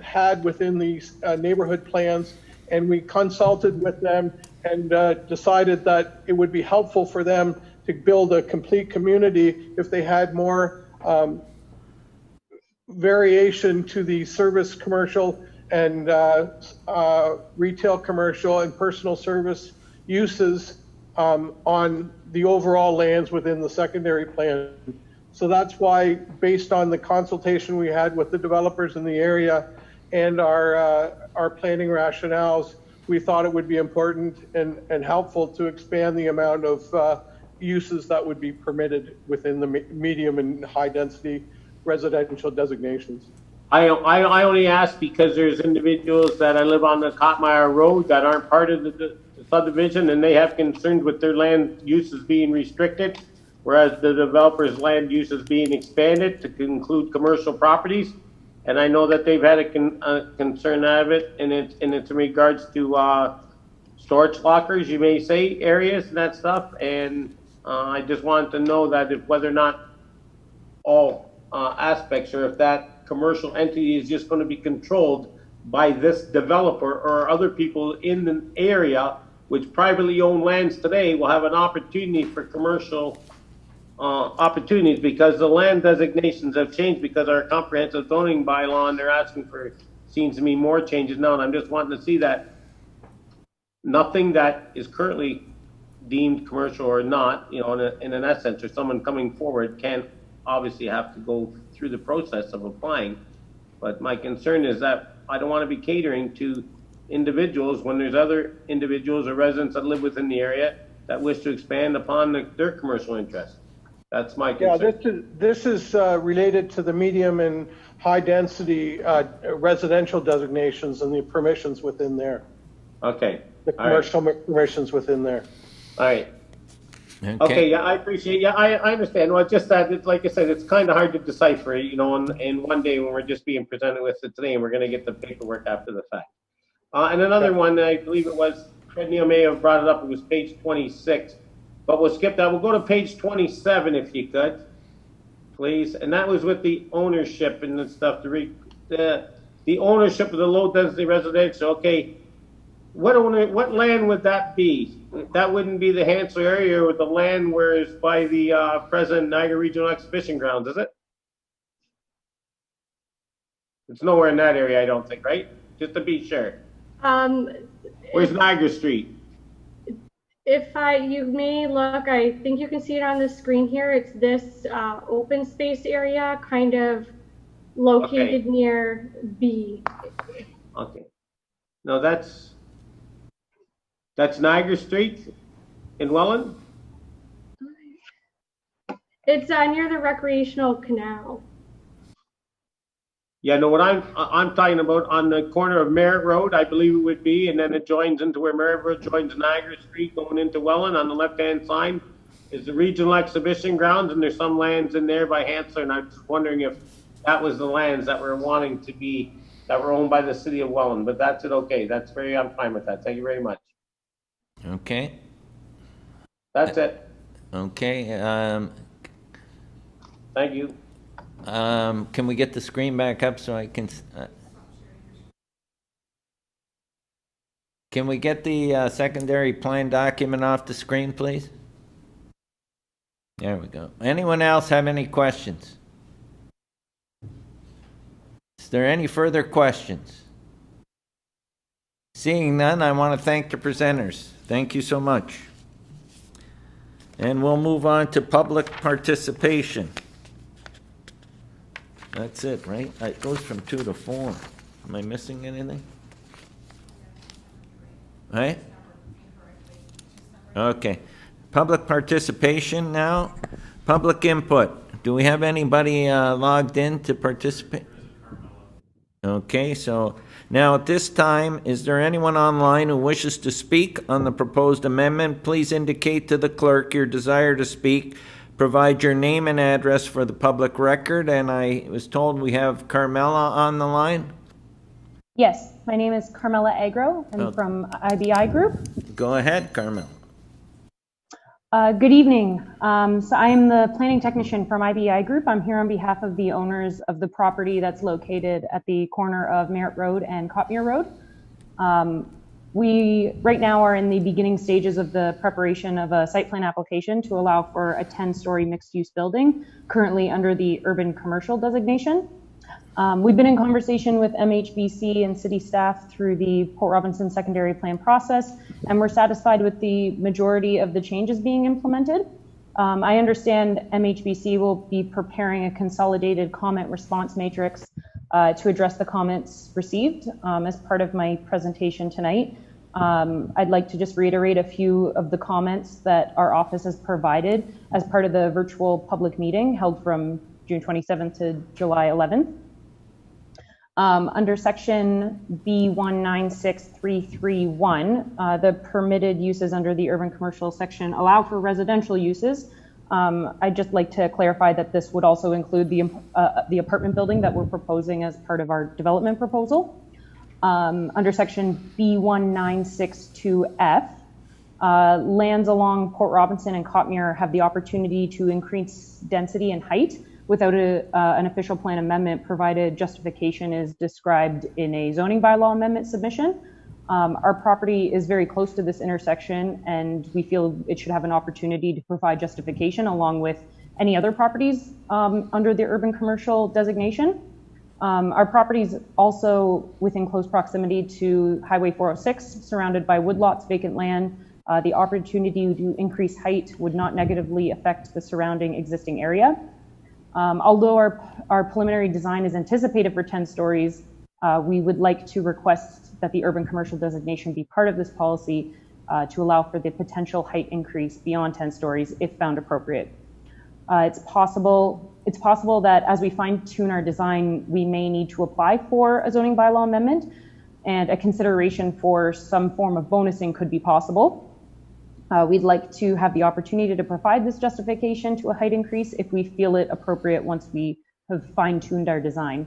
had within these neighborhood plans, and we consulted with them and decided that it would be helpful for them to build a complete community if they had more variation to the service commercial and retail commercial and personal service uses on the overall lands within the secondary plan. So that's why, based on the consultation we had with the developers in the area and our planning rationales, we thought it would be important and helpful to expand the amount of uses that would be permitted within the medium and high density residential designations. I only ask because there's individuals that I live on the Cotmire Road that aren't part of the subdivision, and they have concerns with their land uses being restricted, whereas the developer's land use is being expanded to include commercial properties. And I know that they've had a concern out of it, and it's in regards to storage lockers, you may say, areas and that stuff. And I just wanted to know that if whether or not all aspects, or if that commercial entity is just going to be controlled by this developer or other people in the area, which privately owned lands today will have an opportunity for commercial opportunities, because the land designations have changed because our comprehensive zoning bylaw, and they're asking for, seems to me, more changes now. And I'm just wanting to see that nothing that is currently deemed commercial or not, you know, in an essence, or someone coming forward can obviously have to go through the process of applying. But my concern is that I don't want to be catering to individuals when there's other individuals or residents that live within the area that wish to expand upon their commercial interests. That's my concern. Yeah, this is related to the medium and high density residential designations and the permissions within there. Okay. The commercial permissions within there. All right. Okay, yeah, I appreciate. Yeah, I understand. Well, just that, it's like I said, it's kind of hard to decipher, you know, and one day when we're just being presented with it today, and we're going to get the paperwork after the fact. And another one, I believe it was, Fred Neal may have brought it up, it was page 26, but we'll skip that. We'll go to page 27 if you could, please. And that was with the ownership and the stuff, the ownership of the low density residential. Okay, what land would that be? That wouldn't be the Hansel area or the land where it's by the present Niagara Regional Exhibition Grounds, is it? It's nowhere in that area, I don't think, right? Just to be sure. Where's Niagara Street? You may look, I think you can see it on the screen here. It's this open space area, kind of located near B. Okay. No, that's Niagara Street in Welland? It's near the recreational canal. Yeah, no, what I'm talking about on the corner of Merritt Road, I believe it would be, and then it joins into where Merritt Road joins Niagara Street going into Welland. On the left-hand side is the regional exhibition grounds, and there's some lands in there by Hansler, and I'm just wondering if that was the lands that were wanting to be, that were owned by the city of Welland, but that's it. Okay, I'm fine with that. Thank you very much. Okay. That's it. Okay. Thank you. Can we get the screen back up so I can? Can we get the secondary plan document off the screen, please? There we go. Anyone else have any questions? Is there any further questions? Seeing none, I want to thank the presenters. Thank you so much. And we'll move on to public participation. That's it, right? It goes from 2 to 4. Am I missing anything? Right? Okay. Public participation now. Public input. Do we have anybody logged in to participate? Okay, so now at this time, is there anyone online who wishes to speak on the proposed amendment? Please indicate to the clerk your desire to speak. Provide your name and address for the public record. And I was told we have Carmela on the line. Yes, my name is Carmela Agro. I'm from IBI Group. Go ahead, Carmela. Good evening. So I am the planning technician from IBI Group. I'm here on behalf of the owners of the property that's located at the corner of Merritt Road and Cotmere Road. We right now are in the beginning stages of the preparation of a site plan application to allow for a 10-story mixed-use building, currently under the urban commercial designation. We've been in conversation with MHBC and city staff through the Port Robinson secondary plan process, and we're satisfied with the majority of the changes being implemented. I understand MHBC will be preparing a consolidated comment response matrix to address the comments received as part of my presentation tonight. I'd like to just reiterate a few of the comments that our office has provided as part of the virtual public meeting held from June 27th to July 11th. Under section B196331, the permitted uses under the urban commercial section allow for residential uses. I'd just like to clarify that this would also include the apartment building that we're proposing as part of our development proposal. Under section B1962F, lands along Port Robinson and Cotmere have the opportunity to increase density and height without an official plan amendment, provided justification is described in a zoning bylaw amendment submission. Our property is very close to this intersection, and we feel it should have an opportunity to provide justification along with any other properties under the urban commercial designation. Our property is also within close proximity to Highway 406, surrounded by woodlots, vacant land. The opportunity to increase height would not negatively affect the surrounding existing area. Although our preliminary design is anticipated for 10 stories, we would like to request that the urban commercial designation be part of this policy to allow for the potential height increase beyond 10 stories if found appropriate. It's possible that as we fine tune our design, we may need to apply for a zoning bylaw amendment, and a consideration for some form of bonusing could be possible. We'd like to have the opportunity to provide this justification to a height increase if we feel it appropriate once we have fine-tuned our design.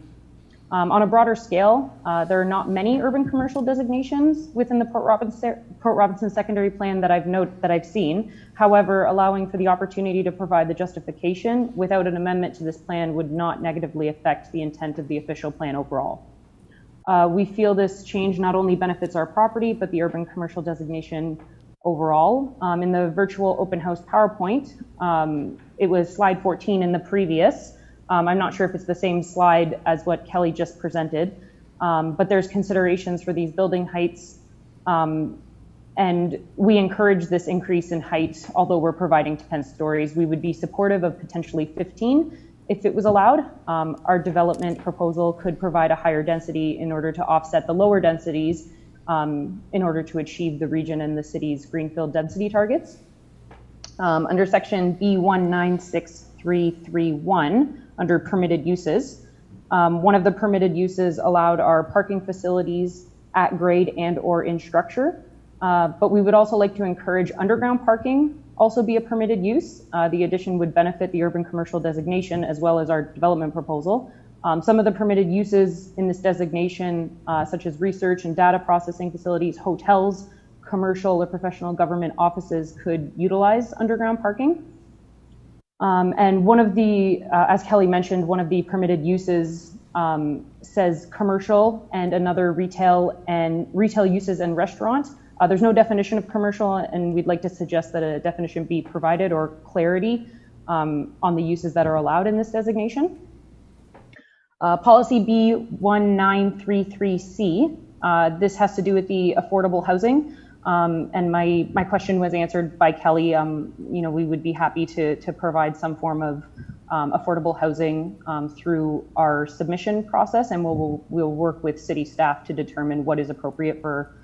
On a broader scale, there are not many urban commercial designations within the Port Robinson secondary plan that I've seen. However, allowing for the opportunity to provide the justification without an amendment to this plan would not negatively affect the intent of the official plan overall. We feel this change not only benefits our property, but the urban commercial designation overall. In the virtual open house PowerPoint, it was slide 14 in the previous. I'm not sure if it's the same slide as what Kelly just presented, but there's considerations for these building heights. And we encourage this increase in height, although we're providing 10 stories. We would be supportive of potentially 15 if it was allowed. Our development proposal could provide a higher density in order to offset the lower densities in order to achieve the region and the city's greenfield density targets. Under section B196331, under permitted uses, one of the permitted uses allowed are parking facilities at grade and or in structure. But we would also like to encourage underground parking also be a permitted use. The addition would benefit the urban commercial designation as well as our development proposal. Some of the permitted uses in this designation, such as research and data processing facilities, hotels, commercial or professional government offices could utilize underground parking. And one of the, as Kelly mentioned, one of the permitted uses says commercial and another retail uses and restaurant. There's no definition of commercial, and we'd like to suggest that a definition be provided or clarity on the uses that are allowed in this designation. Policy B1933C, this has to do with the affordable housing, and my question was answered by Kelly. We would be happy to provide some form of affordable housing through our submission process, and we'll work with city staff to determine what is appropriate for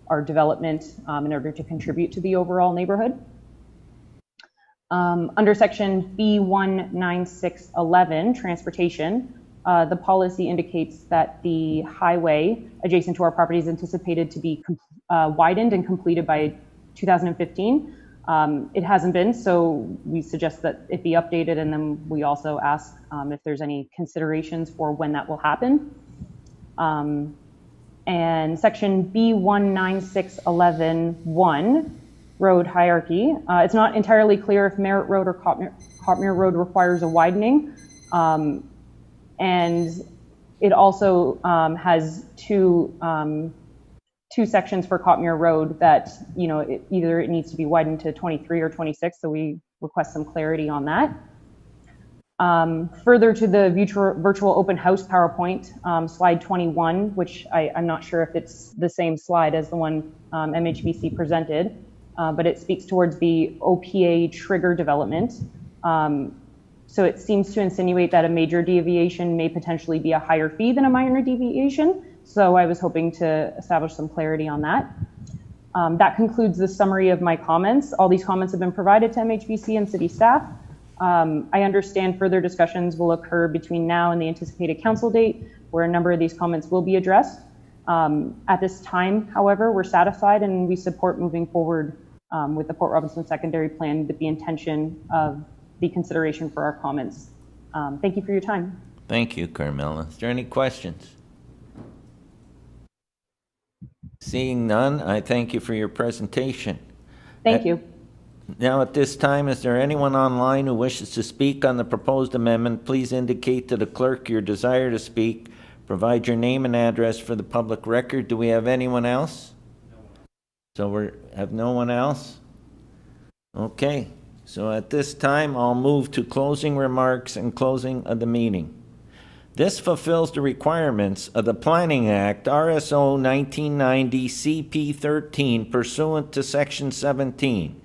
our development in order to contribute to the overall neighborhood. Under section B19611, transportation, the policy indicates that the highway adjacent to our property is anticipated to be widened and completed by 2015. It hasn't been, so we suggest that it be updated, and then we also ask if there's any considerations for when that will happen. And section B19611.1, road hierarchy. It's not entirely clear if Merritt Road or Cotmere Road requires a widening. And it also has two sections for Cotmere Road that, either it needs to be widened to 23 or 26, so we request some clarity on that. Further to the virtual open house PowerPoint, slide 21, which I'm not sure if it's the same slide as the one MHBC presented, but it speaks towards the OPA trigger development. So it seems to insinuate that a major deviation may potentially be a higher fee than a minor deviation. So I was hoping to establish some clarity on that. That concludes the summary of my comments. All these comments have been provided to MHBC and city staff. I understand further discussions will occur between now and the anticipated council date, where a number of these comments will be addressed. At this time, however, we're satisfied and we support moving forward with the Port Robinson secondary plan with the intention of the consideration for our comments. Thank you for your time. Thank you, Carmela. Is there any questions? Seeing none, I thank you for your presentation. Thank you. Now at this time, is there anyone online who wishes to speak on the proposed amendment? Please indicate to the clerk your desire to speak. Provide your name and address for the public record. Do we have anyone else? So we have no one else? Okay. So at this time, I'll move to closing remarks and closing of the meeting. This fulfills the requirements of the Planning Act, RSO 1990 CP 13, pursuant to Section 17.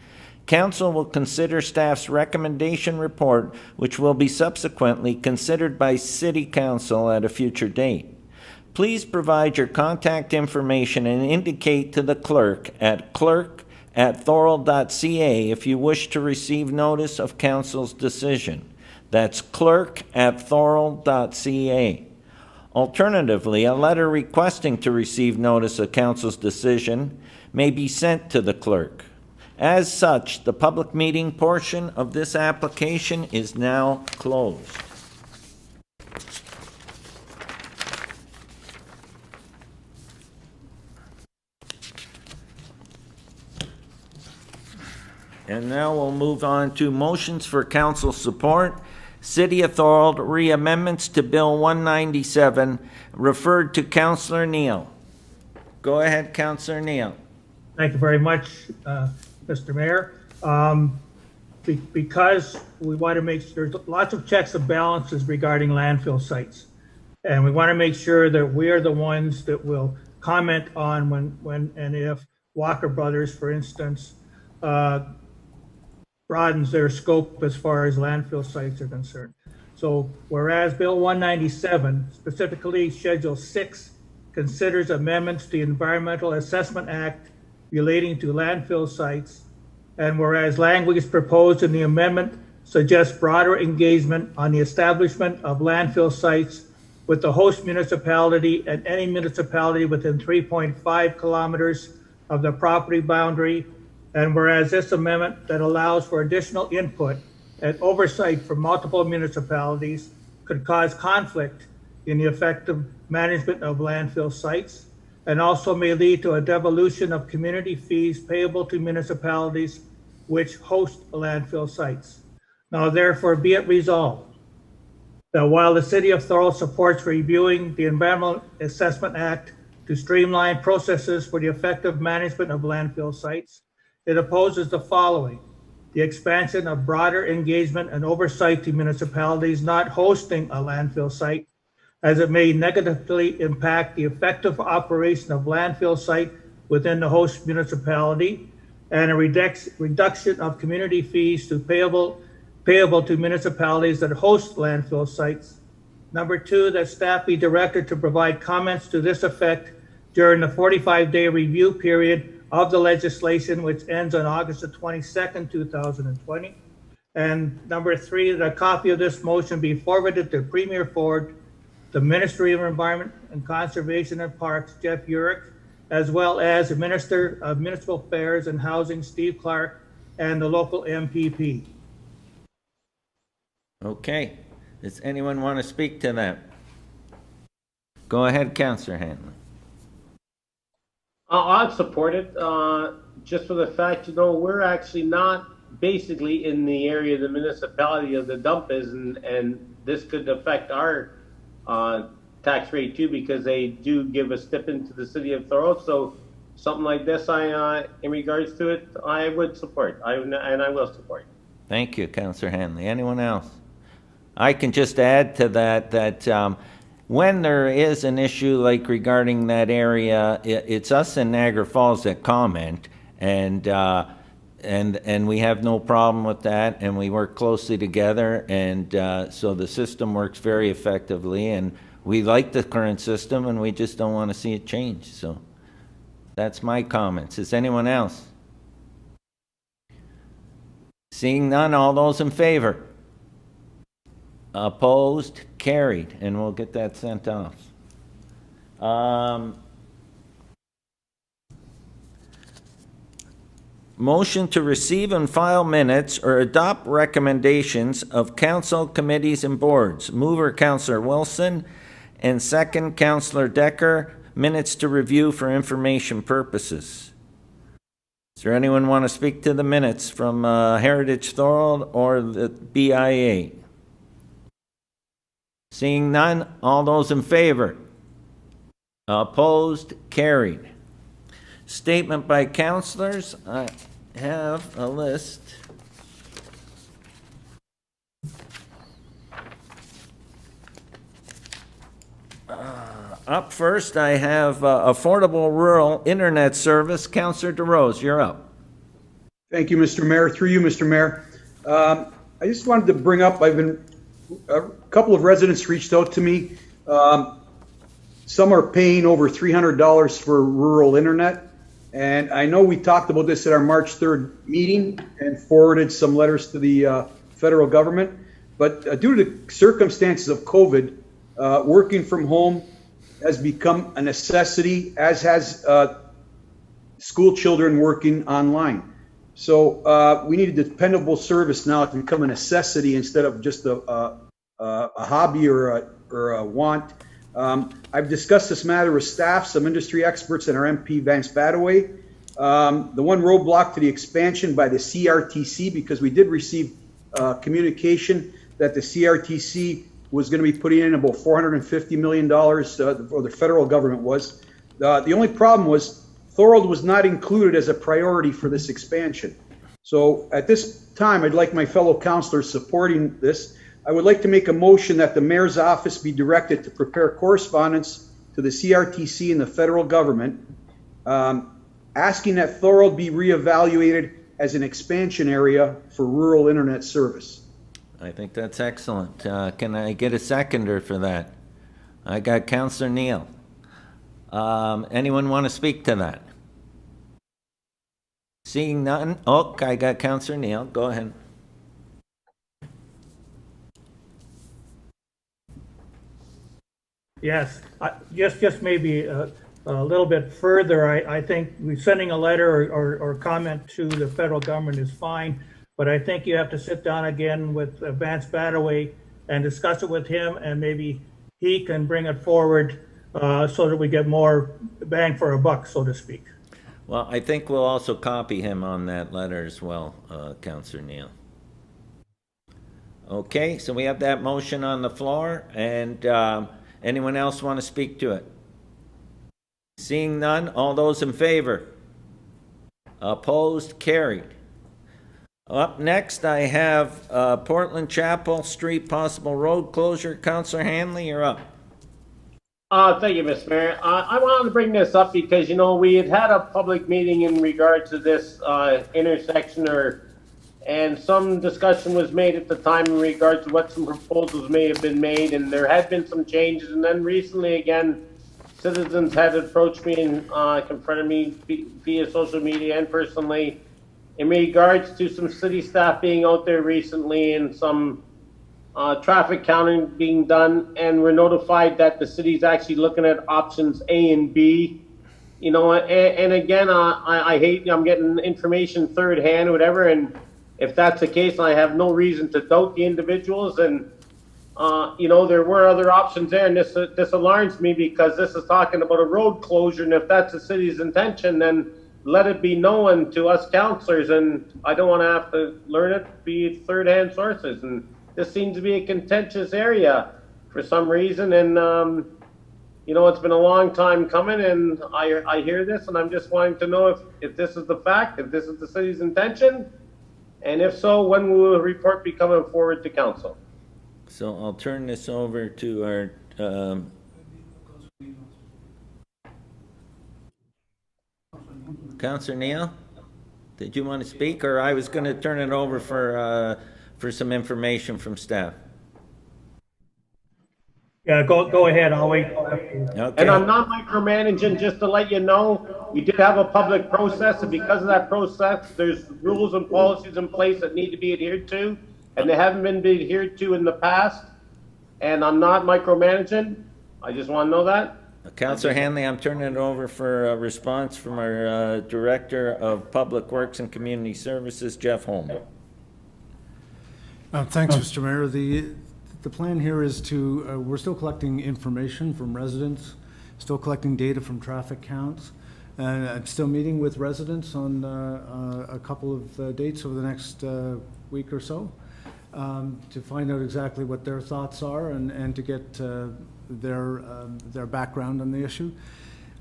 Council will consider staff's recommendation report, which will be subsequently considered by City Council at a future date. Please provide your contact information and indicate to the clerk at clerk@thorold.ca if you wish to receive notice of Council's decision. That's clerk@thorold.ca. Alternatively, a letter requesting to receive notice of Council's decision may be sent to the clerk. As such, the public meeting portion of this application is now closed. And now we'll move on to motions for council support. City of Thorold re-amendments to Bill 197, referred to Councillor Neal. Go ahead, Councillor Neal. Thank you very much, Mr. Mayor. because we want to make sure there's lots of checks and balances regarding landfill sites. And we want to make sure that we are the ones that will comment on when and if Walker Brothers, for instance, broadens their scope as far as landfill sites are concerned. So whereas Bill 197, specifically Schedule 6, considers amendments to the Environmental Assessment Act relating to landfill sites, and whereas language proposed in the amendment suggests broader engagement on the establishment of landfill sites with the host municipality and any municipality within 3.5 kilometers of the property boundary, and whereas this amendment that allows for additional input and oversight from multiple municipalities could cause conflict in the effective management of landfill sites, and also may lead to a devolution of community fees payable to municipalities which host landfill sites. Now therefore be it resolved that while the City of Thorold supports reviewing the Environmental Assessment Act to streamline processes for the effective management of landfill sites, it opposes the following: the expansion of broader engagement and oversight to municipalities not hosting a landfill site, as it may negatively impact the effective operation of landfill site within the host municipality, and a reduction of community fees to payable to municipalities that host landfill sites. Number two, that staff be directed to provide comments to this effect during the 45-day review period of the legislation, which ends on August the 22nd, 2020. And number three, that a copy of this motion be forwarded to Premier Ford, the Ministry of Environment and Conservation and Parks, Jeff Urich, as well as the Minister of Municipal Affairs and Housing, Steve Clark, and the local MPP. Okay. Does anyone want to speak to that? Go ahead, Councillor Hanlon. I'd support it, just for the fact, we're actually not basically in the area of the municipality of the dump is, and this could affect our tax rate too, because they do give a stip into the City of Thorold. So something like this, in regards to it, I would support, and I will support. Thank you, Councillor Hanley. Anyone else? I can just add to that when there is an issue like regarding that area, it's us in Niagara Falls that comment, and we have no problem with that, and we work closely together, and so the system works very effectively, and we like the current system, and we just don't want to see it change. So that's my comments. Is anyone else? Seeing none, all those in favor? Opposed? Carried. And we'll get that sent off. Motion to receive and file minutes or adopt recommendations of council committees and boards. Mover, Councillor Wilson, and second, Councillor Decker. Minutes to review for information purposes. Does there anyone want to speak to the minutes from Heritage Thorold or the BIA? Seeing none, all those in favor? Opposed? Carried. Statement by councillors. I have a list. Up first, I have Affordable Rural Internet Service. Councillor DeRose, you're up. Thank you, Mr. Mayor. Through you, Mr. Mayor. I just wanted to bring up, a couple of residents reached out to me. Some are paying over $300 for rural internet. And I know we talked about this at our March 3rd meeting and forwarded some letters to the federal government. But due to the circumstances of COVID, working from home has become a necessity, as has school children working online. So we need a dependable service now to become a necessity instead of just a hobby or a want. I've discussed this matter with staff, some industry experts, and our MP Vance Badaway. The one roadblock to the expansion by the CRTC, because we did receive communication that the CRTC was going to be putting in about $450 million, or the federal government was. The only problem was Thorold was not included as a priority for this expansion. So at this time, I'd like my fellow councilors supporting this. I would like to make a motion that the mayor's office be directed to prepare correspondence to the CRTC and the federal government, asking that Thorold be reevaluated as an expansion area for rural internet service. I think that's excellent. Can I get a seconder for that? I got Councillor Neal. Anyone want to speak to that? Seeing none. Oh, I got Councillor Neal. Go ahead. Yes, just maybe a little bit further. I think sending a letter or comment to the federal government is fine, but I think you have to sit down again with Vance Badaway and discuss it with him, and maybe he can bring it forward so that we get more bang for a buck, so to speak. Well, I think we'll also copy him on that letter as well, Councillor Neal. Okay, so we have that motion on the floor, and anyone else want to speak to it? Seeing none, all those in favor? Opposed? Carried. Up next, I have Portland Chapel Street possible road closure. Councillor Hanley, you're up. Thank you, Mr. Mayor. I wanted to bring this up because, you know, we had a public meeting in regard to this intersection, and some discussion was made at the time in regard to what some proposals may have been made, and there had been some changes. And then recently, again, citizens had approached me and confronted me via social media and personally in regards to some city staff being out there recently and some traffic counting being done, and we're notified that the city's actually looking at options A and B. You know, and again, I hate I'm getting information third hand or whatever, and if that's the case, I have no reason to doubt the individuals. And you know, there were other options there, and this alarms me because this is talking about a road closure, and if that's the city's intention, then let it be known to us councillors, and I don't want to have to learn it via third-hand sources. And this seems to be a contentious area for some reason, and you know, it's been a long time coming, and I hear this, and I'm just wanting to know if this is the fact, if this is the city's intention, and if so, when will a report be coming forward to council? So I'll turn this over to our Councillor Neal. Did you want to speak, or I was going to turn it over for some information from staff? Yeah, go ahead. I'll wait. Okay. And I'm not micromanaging, just to let you know, we did have a public process, and because of that process, there's rules and policies in place that need to be adhered to, and they haven't been adhered to in the past. And I'm not micromanaging. I just want to know that. Councillor Hanley, I'm turning it over for a response from our Director of Public Works and Community Services, Jeff Holm. Thanks, Mr. Mayor. The plan here is to, we're still collecting information from residents, still collecting data from traffic counts. I'm still meeting with residents on a couple of dates over the next week or so to find out exactly what their thoughts are and to get their background on the issue.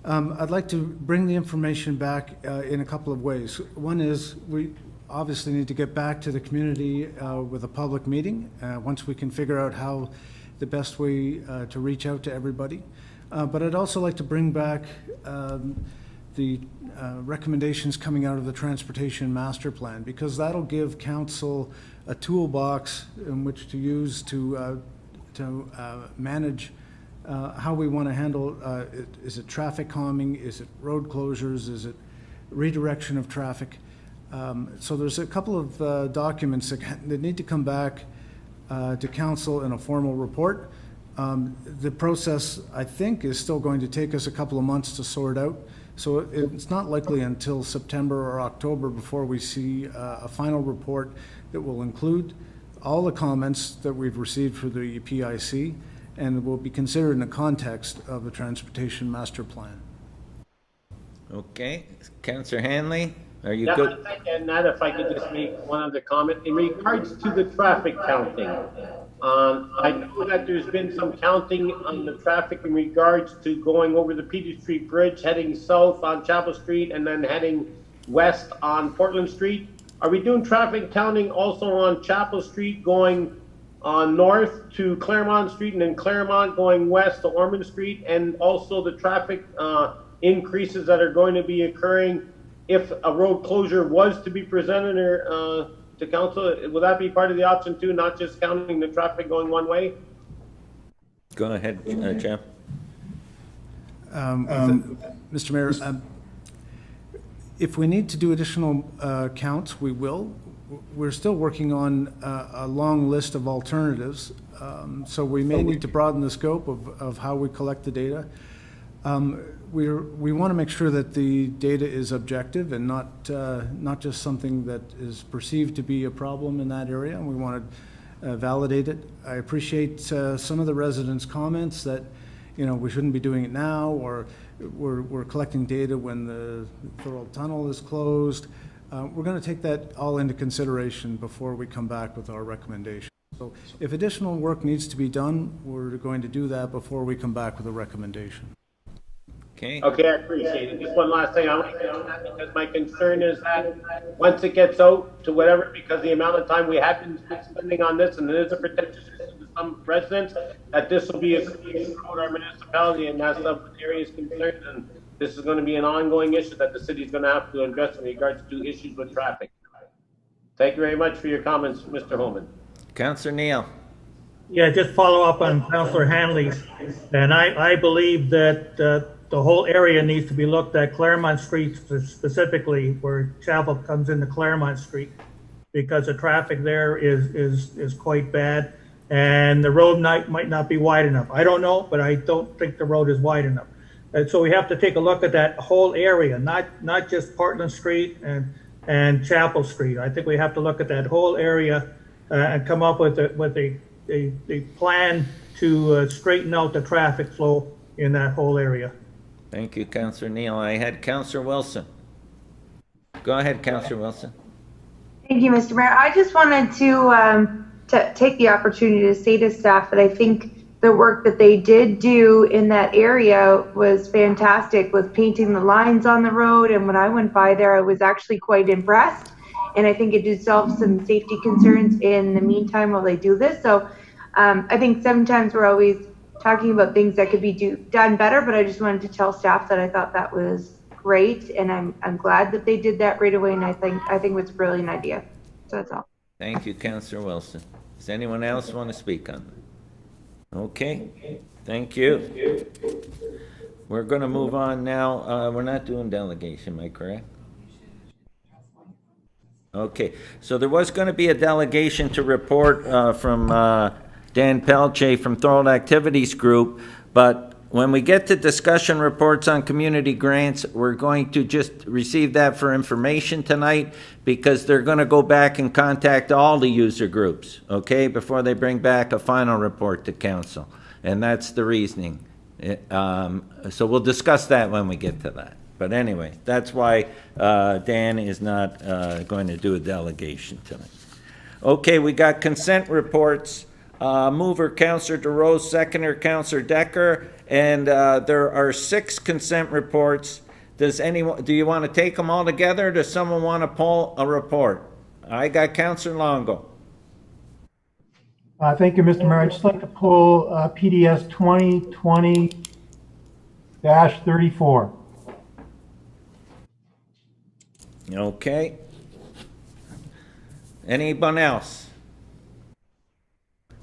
I'd like to bring the information back in a couple of ways. One is we obviously need to get back to the community with a public meeting once we can figure out how the best way to reach out to everybody. But I'd also like to bring back the recommendations coming out of the Transportation Master Plan, because that'll give council a toolbox in which to use to manage how we want to handle is it traffic calming, is it road closures, is it redirection of traffic. So there's a couple of documents that need to come back to council in a formal report. The process, I think, is still going to take us a couple of months to sort out. So it's not likely until September or October before we see a final report that will include all the comments that we've received for the PIC and will be considered in the context of the Transportation Master Plan. Okay, Councillor Hanley, are you yeah, good? And that, if I could just make one other comment in regards to the traffic counting. I know that there's been some counting on the traffic in regards to going over the Peter Street Bridge, heading south on Chapel Street, and then heading west on Portland Street. are we doing traffic counting also on Chapel Street going north to Claremont Street and then Claremont going west to Ormond Street, and also the traffic increases that are going to be occurring if a road closure was to be presented to council? Will that be part of the option too, not just counting the traffic going one way? Go ahead, Jeff. Mr. Mayor, if we need to do additional counts, we will. We're still working on a long list of alternatives, so we may need to broaden the scope of how we collect the data. We want to make sure that the data is objective and not just something that is perceived to be a problem in that area, and we want to validate it. I appreciate some of the residents' comments that, you know, we shouldn't be doing it now, or we're collecting data when the Thorold tunnel is closed. We're going to take that all into consideration before we come back with our recommendation. So if additional work needs to be done, we're going to do that before we come back with a recommendation. Okay. Okay, I appreciate it. Just one last thing I want to get on that, because my concern is that once it gets out to whatever, because the amount of time we have been spending on this, and it is a pretentious issue to some residents, that this will be a creation for our municipality, and that's the area is concerned, and this is going to be an ongoing issue that the city is going to have to address in regards to issues with traffic. Thank you very much for your comments, Mr. Holman. Councillor Neal. Yeah, just follow up on Councillor Hanley's, and I believe that the whole area needs to be looked at, Claremont Street specifically, where Chapel comes into Claremont Street, because the traffic there is quite bad, and the road might not be wide enough. I don't know, but I don't think the road is wide enough. And so we have to take a look at that whole area, not just Portland Street and Chapel Street. I think we have to look at that whole area and come up with a plan to straighten out the traffic flow in that whole area. Thank you, Councillor Neal. I had Councillor Wilson. Go ahead, Councillor Wilson. Thank you, Mr. Mayor. I just wanted to take the opportunity to say to staff that I think the work that they did do in that area was fantastic, with painting the lines on the road. And when I went by there, I was actually quite impressed. And I think it did solve some safety concerns in the meantime while they do this. So I think sometimes we're always talking about things that could be done better, but I just wanted to tell staff that I thought that was great, and I'm glad that they did that right away, and I think it was a brilliant idea. So that's all. Thank you, Councillor Wilson. Does anyone else want to speak on that? Okay, thank you. We're going to move on now. We're not doing delegation, am I correct? Okay, so there was going to be a delegation to report from Dan Pelche from Thorold Activities Group, but when we get to discussion reports on community grants, we're going to just receive that for information tonight, because they're going to go back and contact all the user groups, okay, before they bring back a final report to council. And that's the reasoning. So we'll discuss that when we get to that. But anyway, that's why Dan is not going to do a delegation tonight. Okay, we got consent reports. Mover, Councillor DeRose, seconder, Councillor Decker, and there are 6 consent reports. Do you want to take them all together, or does someone want to pull a report? I got Councillor Longo. Thank you, Mr. Mayor. I'd just like to pull PDS 2020-34. Okay. Anyone else?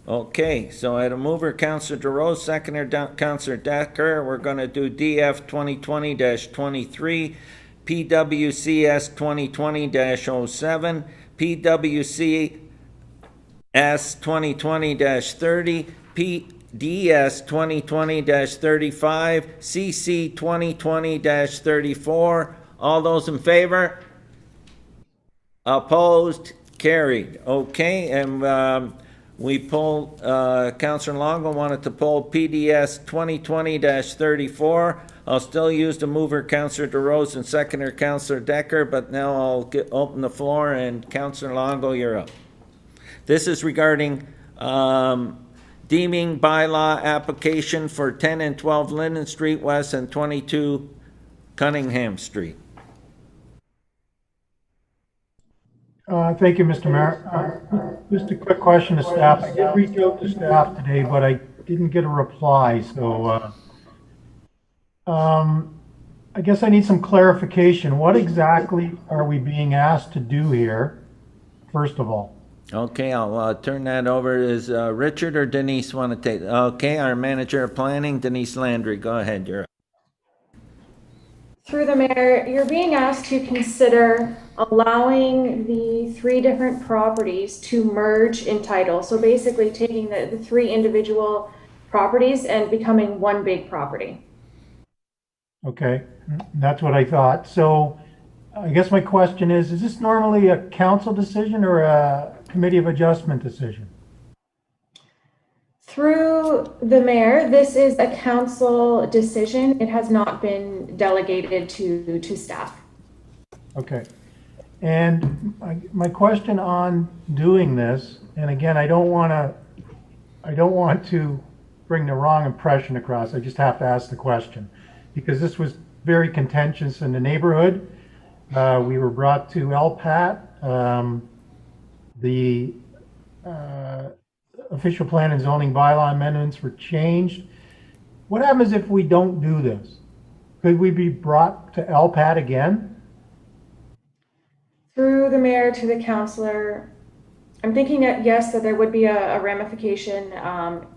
Okay, so at a mover, Councillor DeRose, seconder, Councillor Decker, we're going to do DF 2020-23, PWCS 2020-07, PWCS 2020-30, PDS 2020-35, CC 2020-34. All those in favor? Opposed? Carried. Okay, and we pulled, Councillor Longo wanted to pull PDS 2020-34. I'll still use the mover, Councillor DeRose, and seconder, Councillor Decker, but now I'll open the floor, and Councillor Longo, you're up. This is regarding deeming bylaw application for 10 and 12 Linden Street West and 22 Cunningham Street. Thank you, Mr. Mayor. Just a quick question to staff. I did reach out to staff today, but I didn't get a reply, so I guess I need some clarification. What exactly are we being asked to do here, first of all? Okay, I'll turn that over. Is Richard or Denise want to take? Okay, our manager of planning, Denise Landry. Go ahead, you're up. Through the mayor, you're being asked to consider allowing the 3 different properties to merge in title. So basically taking the 3 individual properties and becoming one big property. Okay, that's what I thought. So I guess my question is this normally a council decision or a committee of adjustment decision? Through the mayor, this is a council decision. It has not been delegated to staff. Okay. And my question on doing this, and again, I don't want to bring the wrong impression across. I just have to ask the question because this was very contentious in the neighborhood. We were brought to LPAT. The official plan and zoning bylaw amendments were changed. What happens if we don't do this? Could we be brought to LPAT again? Through the mayor to the councillor, I'm thinking that yes, that there would be a ramification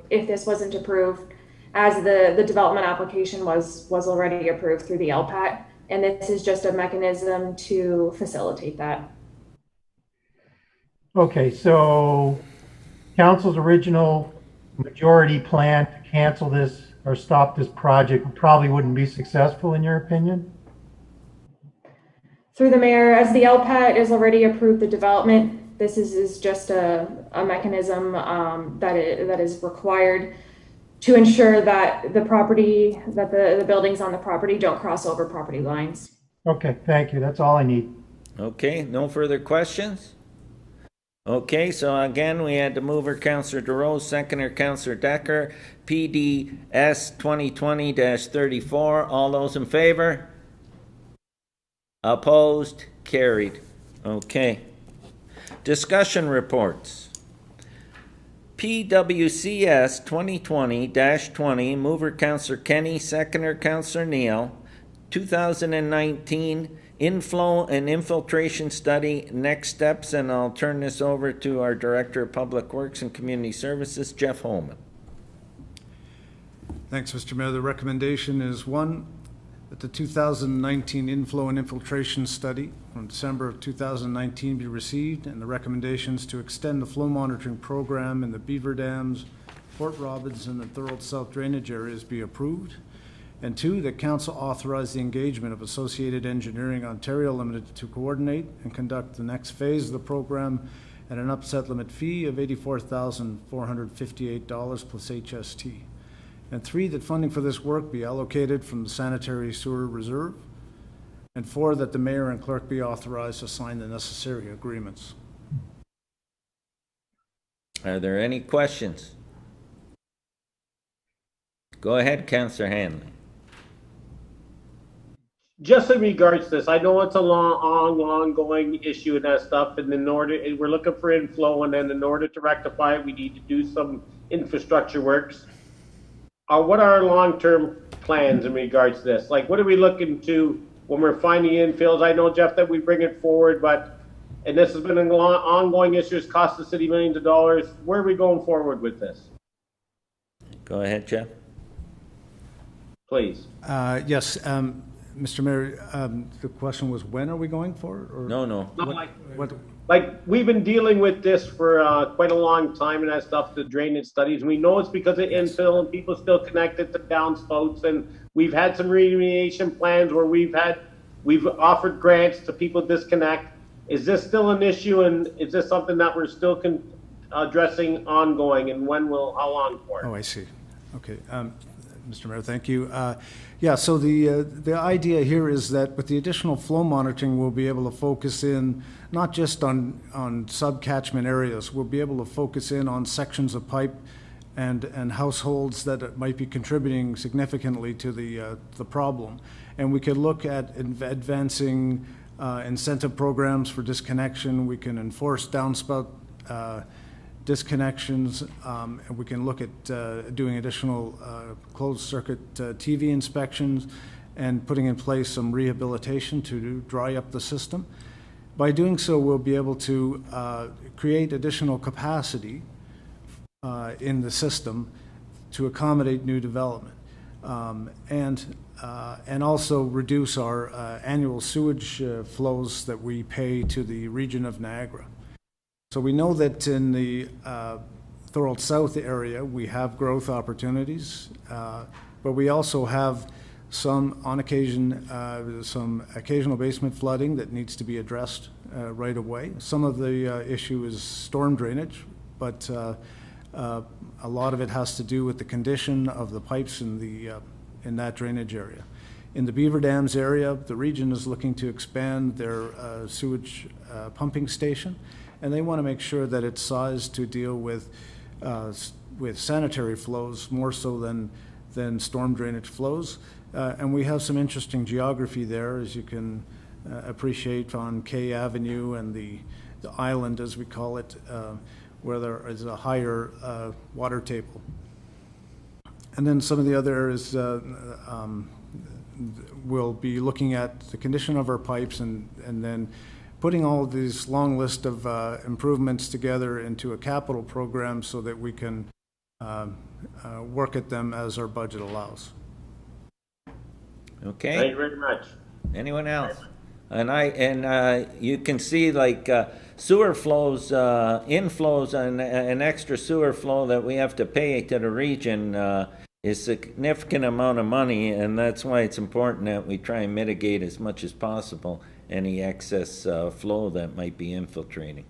if this wasn't approved, as the development application was already approved through the LPAT, and this is just a mechanism to facilitate that. Okay, so council's original majority plan to cancel this or stop this project probably wouldn't be successful in your opinion? Through the mayor, as the LPAT has already approved the development, this is just a mechanism that is required to ensure that the property, that the buildings on the property don't cross over property lines. Okay, thank you. That's all I need. Okay, no further questions? Okay, so again, we had the mover, Councillor DeRose, seconder, Councillor Decker, PDS 2020-34. All those in favor? Opposed? Carried. Okay. Discussion reports. PWCS 2020-20, mover Councillor Kenny, seconder Councillor Neal, 2019 inflow and infiltration study, next steps, and I'll turn this over to our Director of Public Works and Community Services, Jeff Holman. Thanks, Mr. Mayor. The recommendation is 1, that the 2019 inflow and infiltration study from December of 2019 be received, and the recommendations to extend the flow monitoring program in the Beaver Dams, Fort Robinson, and Thorold South drainage areas be approved. And 2, that Council authorize the engagement of Associated Engineering Ontario Limited to coordinate and conduct the next phase of the program at an upset limit fee of $84,458 plus HST. And 3, that funding for this work be allocated from the Sanitary Sewer Reserve. And 4, that the mayor and clerk be authorized to sign the necessary agreements. Are there any questions? Go ahead, Councillor Hanley. Just in regards to this, I know it's a ongoing issue and that stuff, and in order, we're looking for inflow, and then in order to rectify it, we need to do some infrastructure works. What are our long-term plans in regards to this? Like, what are we looking to when we're finding infills? I know, Jeff, that we bring it forward, and this has been an ongoing issue, it's cost the city millions of dollars. Where are we going forward with this? Go ahead, Jeff. Please. Yes, Mr. Mayor, the question was, when are we going for it? Or No. Like, we've been dealing with this for quite a long time and that stuff, the drainage studies. We know it's because of infill and people still connected to downspouts, and we've had some remediation plans where we've offered grants to people disconnect. Is this still an issue, and is this something that we're still addressing ongoing, and how long for? Oh, I see. Okay. Mr. Mayor, thank you. Yeah, so the idea here is that with the additional flow monitoring, we'll be able to focus in not just on sub-catchment areas. We'll be able to focus in on sections of pipe and households that might be contributing significantly to the problem. And we could look at advancing incentive programs for disconnection. We can enforce downspout disconnections, and we can look at doing additional closed circuit TV inspections and putting in place some rehabilitation to dry up the system. By doing so, we'll be able to create additional capacity in the system to accommodate new development, and also reduce our annual sewage flows that we pay to the region of Niagara. So we know that in the Thorold South area, we have growth opportunities, but we also have some, on occasion, some occasional basement flooding that needs to be addressed right away. Some of the issue is storm drainage, but a lot of it has to do with the condition of the pipes in that drainage area. In the Beaver Dams area, the region is looking to expand their sewage pumping station, and they want to make sure that it's sized to deal with sanitary flows more so than storm drainage flows. And we have some interesting geography there, as you can appreciate, on K Avenue and the island, as we call it, where there is a higher water table. And then some of the other areas we'll be looking at the condition of our pipes and then putting all of these long list of improvements together into a capital program so that we can work at them as our budget allows. Okay. Thank you very much. Anyone else? And you can see like sewer flows, inflows, and an extra sewer flow that we have to pay to the region is a significant amount of money, and that's why it's important that we try and mitigate as much as possible any excess flow that might be infiltrating.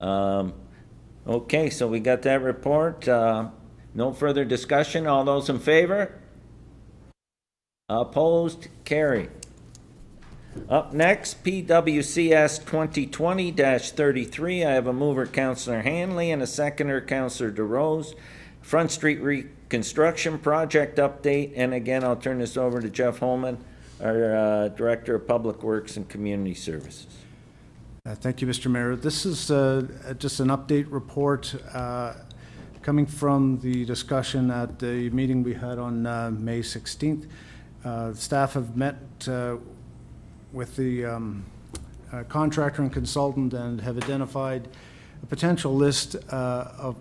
Okay, so we got that report. No further discussion. All those in favor? Opposed? Carried. Up next, PWCS 2020-33. I have a mover, Councillor Hanley, and a seconder, Councillor DeRose. Front Street Reconstruction Project update. And again, I'll turn this over to Jeff Holman, our Director of Public Works and Community Services. Thank you, Mr. Mayor. This is just an update report coming from the discussion at the meeting we had on May 16th. Staff have met with the contractor and consultant and have identified a potential list of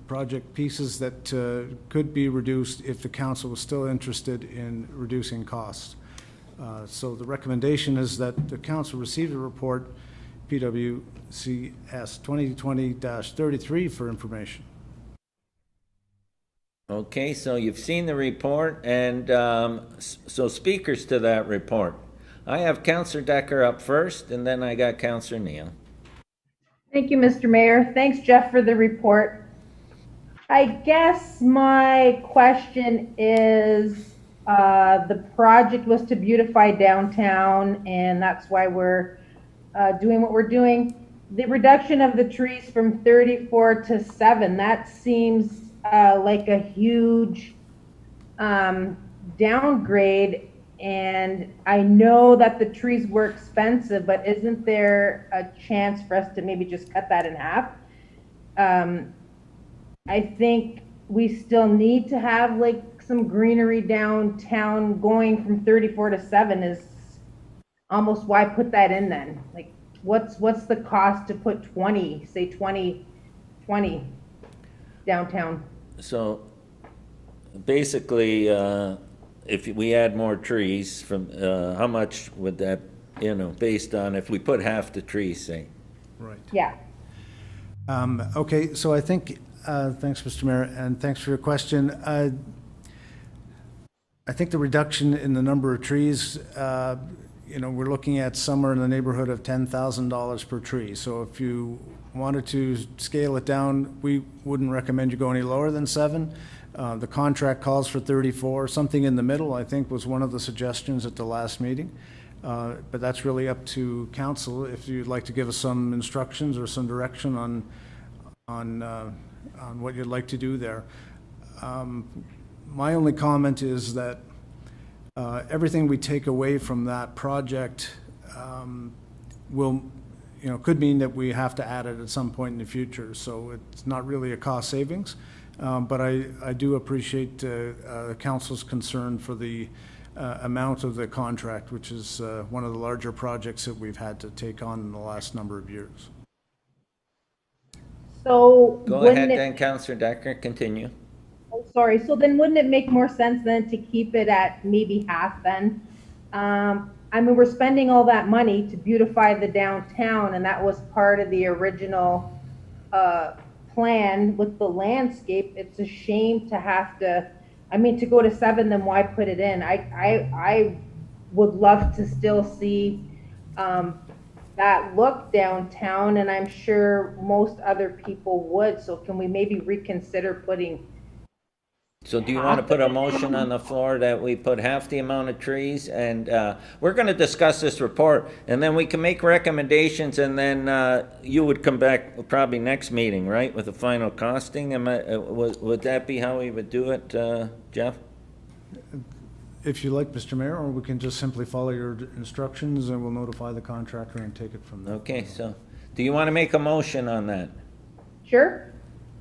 project pieces that could be reduced if the council was still interested in reducing costs. So the recommendation is that the council receive the report PWCS 2020-33 for information. Okay, so you've seen the report, and so speakers to that report. I have Councillor Decker up first, and then I got Councillor Neal. Thank you, Mr. Mayor. Thanks, Jeff, for the report. I guess my question is, the project was to beautify downtown, and that's why we're doing what we're doing. The reduction of the trees from 34 to 7, that seems like a huge downgrade. And I know that the trees were expensive, but isn't there a chance for us to maybe just cut that in half? I think we still need to have like some greenery downtown. Going from 34 to 7 is almost, why put that in then? Like, what's the cost to put 20 downtown? So basically, if we add more trees, from how much would that, based on if we put half the trees, say? Right. Yeah. Okay, so I think, thanks, Mr. Mayor, and thanks for your question. I think the reduction in the number of trees, we're looking at somewhere in the neighborhood of $10,000 per tree. So if you wanted to scale it down, we wouldn't recommend you go any lower than 7. The contract calls for 34. Something in the middle, I think, was one of the suggestions at the last meeting. But that's really up to council if you'd like to give us some instructions or some direction on what you'd like to do there. My only comment is that everything we take away from that project will, could mean that we have to add it at some point in the future. So it's not really a cost savings. But I do appreciate the council's concern for the amount of the contract, which is one of the larger projects that we've had to take on in the last number of years. So Go ahead then, Councillor Decker, continue. Oh, sorry. So then wouldn't it make more sense then to keep it at maybe half then? I mean, we're spending all that money to beautify the downtown, and that was part of the original plan with the landscape. It's a shame to have to, I mean, to go to 7, then why put it in? I would love to still see that look downtown, and I'm sure most other people would. So can we maybe reconsider putting? So do you want to put a motion on the floor that we put half the amount of trees? And we're going to discuss this report, and then we can make recommendations, and then you would come back probably next meeting, right, with the final costing? Would that be how we would do it, Jeff? If you like, Mr. Mayor, or we can just simply follow your instructions and we'll notify the contractor and take it from there. Okay, so do you want to make a motion on that? Sure.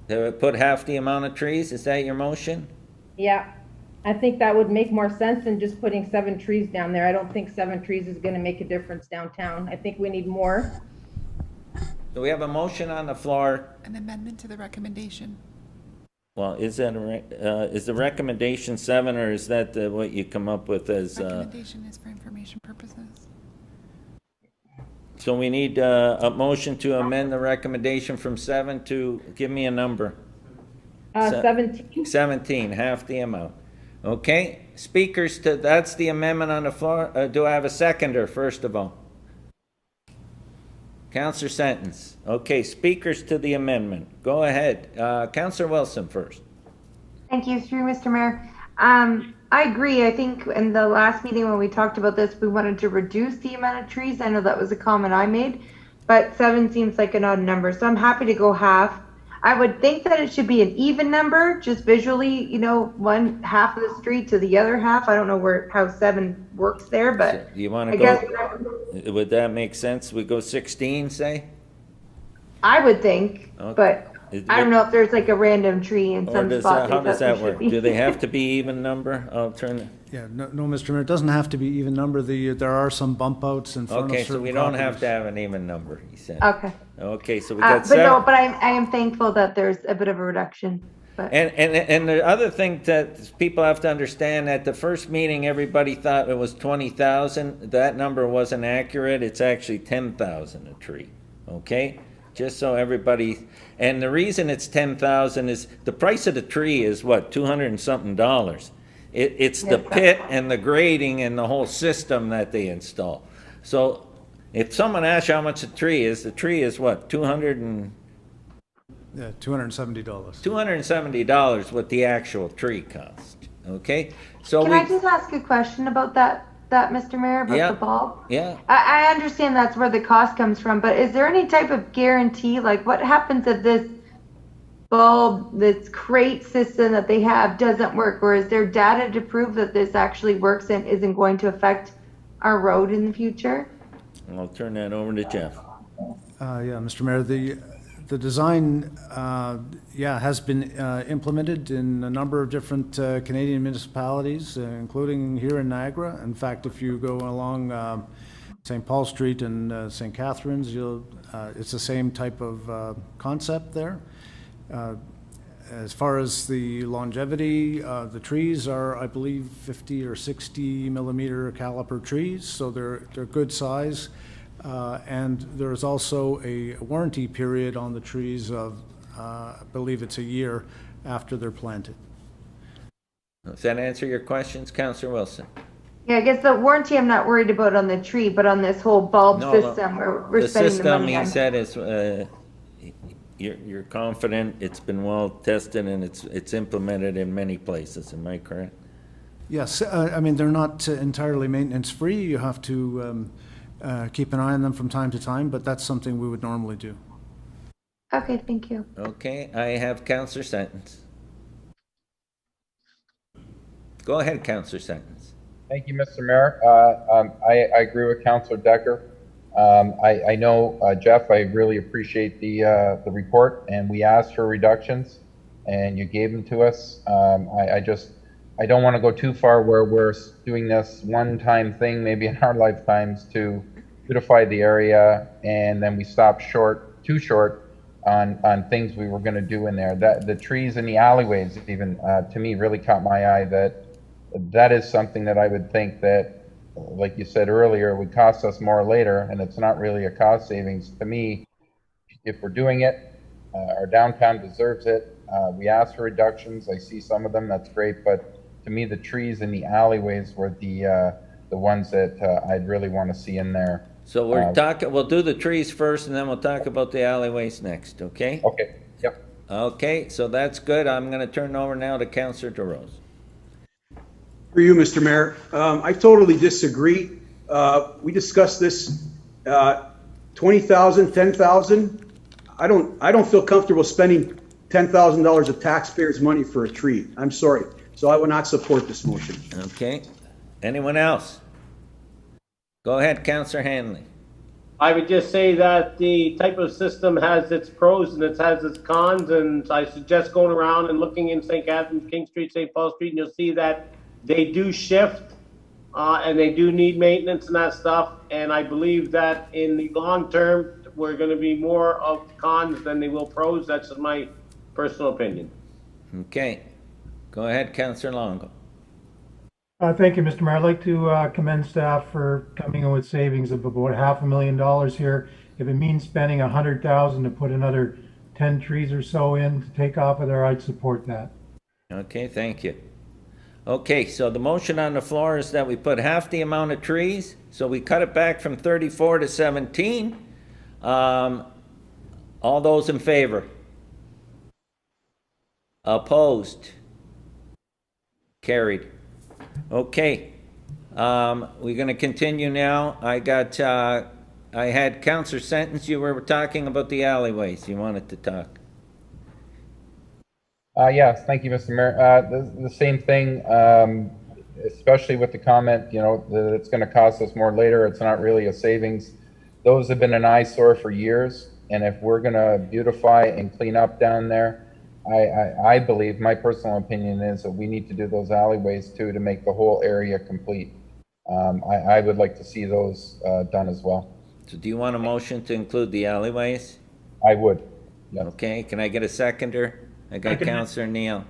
To put half the amount of trees? Is that your motion? Yeah, I think that would make more sense than just putting 7 trees down there. I don't think 7 trees is going to make a difference downtown. I think we need more. So we have a motion on the floor. An amendment to the recommendation. Well, is that is the recommendation 7, or is that what you come up with as? Recommendation is for information purposes. So we need a motion to amend the recommendation from 7 to, give me a number. 17. 17, half the amount. Okay, speakers to, that's the amendment on the floor. Do I have a seconder, first of all? Councillor Sentence. Okay, speakers to the amendment. Go ahead. Councillor Wilson first. Thank you, through Mr. Mayor. I agree. I think in the last meeting when we talked about this, we wanted to reduce the amount of trees. I know that was a comment I made, but 7 seems like an odd number. So I'm happy to go half. I would think that it should be an even number, just visually, one half of the street to the other half. I don't know how 7 works there, but so you want to go, would that make sense? We go 16, say? I would think, okay. But I don't know if there's like a random tree in some spots. How does that work? Do they have to be even number? I'll turn it. Yeah, no, Mr. Mayor, it doesn't have to be even number. There are some bump outs in front of certain Okay, so we don't have to have an even number, he said. Okay. Okay, so we got 7. But I am thankful that there's a bit of a reduction. But. And the other thing that people have to understand, at the first meeting, everybody thought it was 20,000. That number wasn't accurate. It's actually 10,000 a tree. Okay, just so everybody. And the reason it's 10,000 is the price of the tree is what, $200 and something. It's the pit and the grading and the whole system that they install. So if someone asks how much the tree is what, $270. $270 what the actual tree cost. Okay, so can I just ask a question about that, Mr. Mayor, about the bulb? Yeah. I understand that's where the cost comes from, but is there any type of guarantee, like what happens if this bulb, this crate system that they have doesn't work, or is there data to prove that this actually works and isn't going to affect our road in the future? I'll turn that over to Jeff. Yeah, Mr. Mayor, the design, has been implemented in a number of different Canadian municipalities, including here in Niagara. In fact, if you go along St. Paul Street and St. Catharines, it's the same type of concept there. As far as the longevity, the trees are, I believe, 50 or 60 millimeter caliper trees, so they're good size. And there's also a warranty period on the trees of, I believe it's a year after they're planted. Does that answer your questions, Councillor Wilson? Yeah, I guess the warranty I'm not worried about on the tree, but on this whole bulb system where we're spending the money on. The system, he said, is you're confident it's been well tested and it's implemented in many places. Am I correct? Yes, I mean, they're not entirely maintenance free. You have to keep an eye on them from time to time, but that's something we would normally do. Okay, thank you. Okay, I have Councillor Sentence. Go ahead, Councillor Sentence. Thank you, Mr. Mayor. I agree with Councillor Decker. I know, Jeff, I really appreciate the report, and we asked for reductions, and you gave them to us. I don't want to go too far where we're doing this one-time thing, maybe in our lifetimes, to beautify the area, and then we stop too short on things we were going to do in there. The trees in the alleyways, even to me, really caught my eye. That is something that I would think that, like you said earlier, would cost us more later, and it's not really a cost savings. To me, if we're doing it, our downtown deserves it. We asked for reductions. I see some of them. That's great, but to me, the trees in the alleyways were the ones that I'd really want to see in there. So we'll do the trees first, and then we'll talk about the alleyways next, okay? Okay, yep. Okay, so that's good. I'm going to turn over now to Councillor DeRose. For you, Mr. Mayor, I totally disagree. We discussed this, 20,000, 10,000. I don't feel comfortable spending $10,000 of taxpayers' money for a tree. I'm sorry. So I will not support this motion. Okay. Anyone else? Go ahead, Councillor Hanley. I would just say that the type of system has its pros and it has its cons, and I suggest going around and looking in St. Catharines, King Street, St. Paul Street, and you'll see that they do shift and they do need maintenance and that stuff. And I believe that in the long term, we're going to be more of cons than they will pros. That's my personal opinion. Okay. Go ahead, Councillor Longo. Thank you, Mr. Mayor. I'd like to commend staff for coming in with savings of about $500,000 here. If it means spending $100,000 to put another 10 trees or so in to take off of there, I'd support that. Okay, thank you. Okay, so the motion on the floor is that we put half the amount of trees, so we cut it back from 34 to 17. All those in favor? Opposed? Carried. Okay, we're going to continue now. I had Councillor Sentence. You were talking about the alleyways. You wanted to talk. Yes, thank you, Mr. Mayor. The same thing, especially with the comment, that it's going to cost us more later. It's not really a savings. Those have been an eyesore for years, and if we're going to beautify and clean up down there, I believe, my personal opinion is that we need to do those alleyways too to make the whole area complete. I would like to see those done as well. So do you want a motion to include the alleyways? I would. Yes. Okay, can I get a seconder? I got Councillor Neal.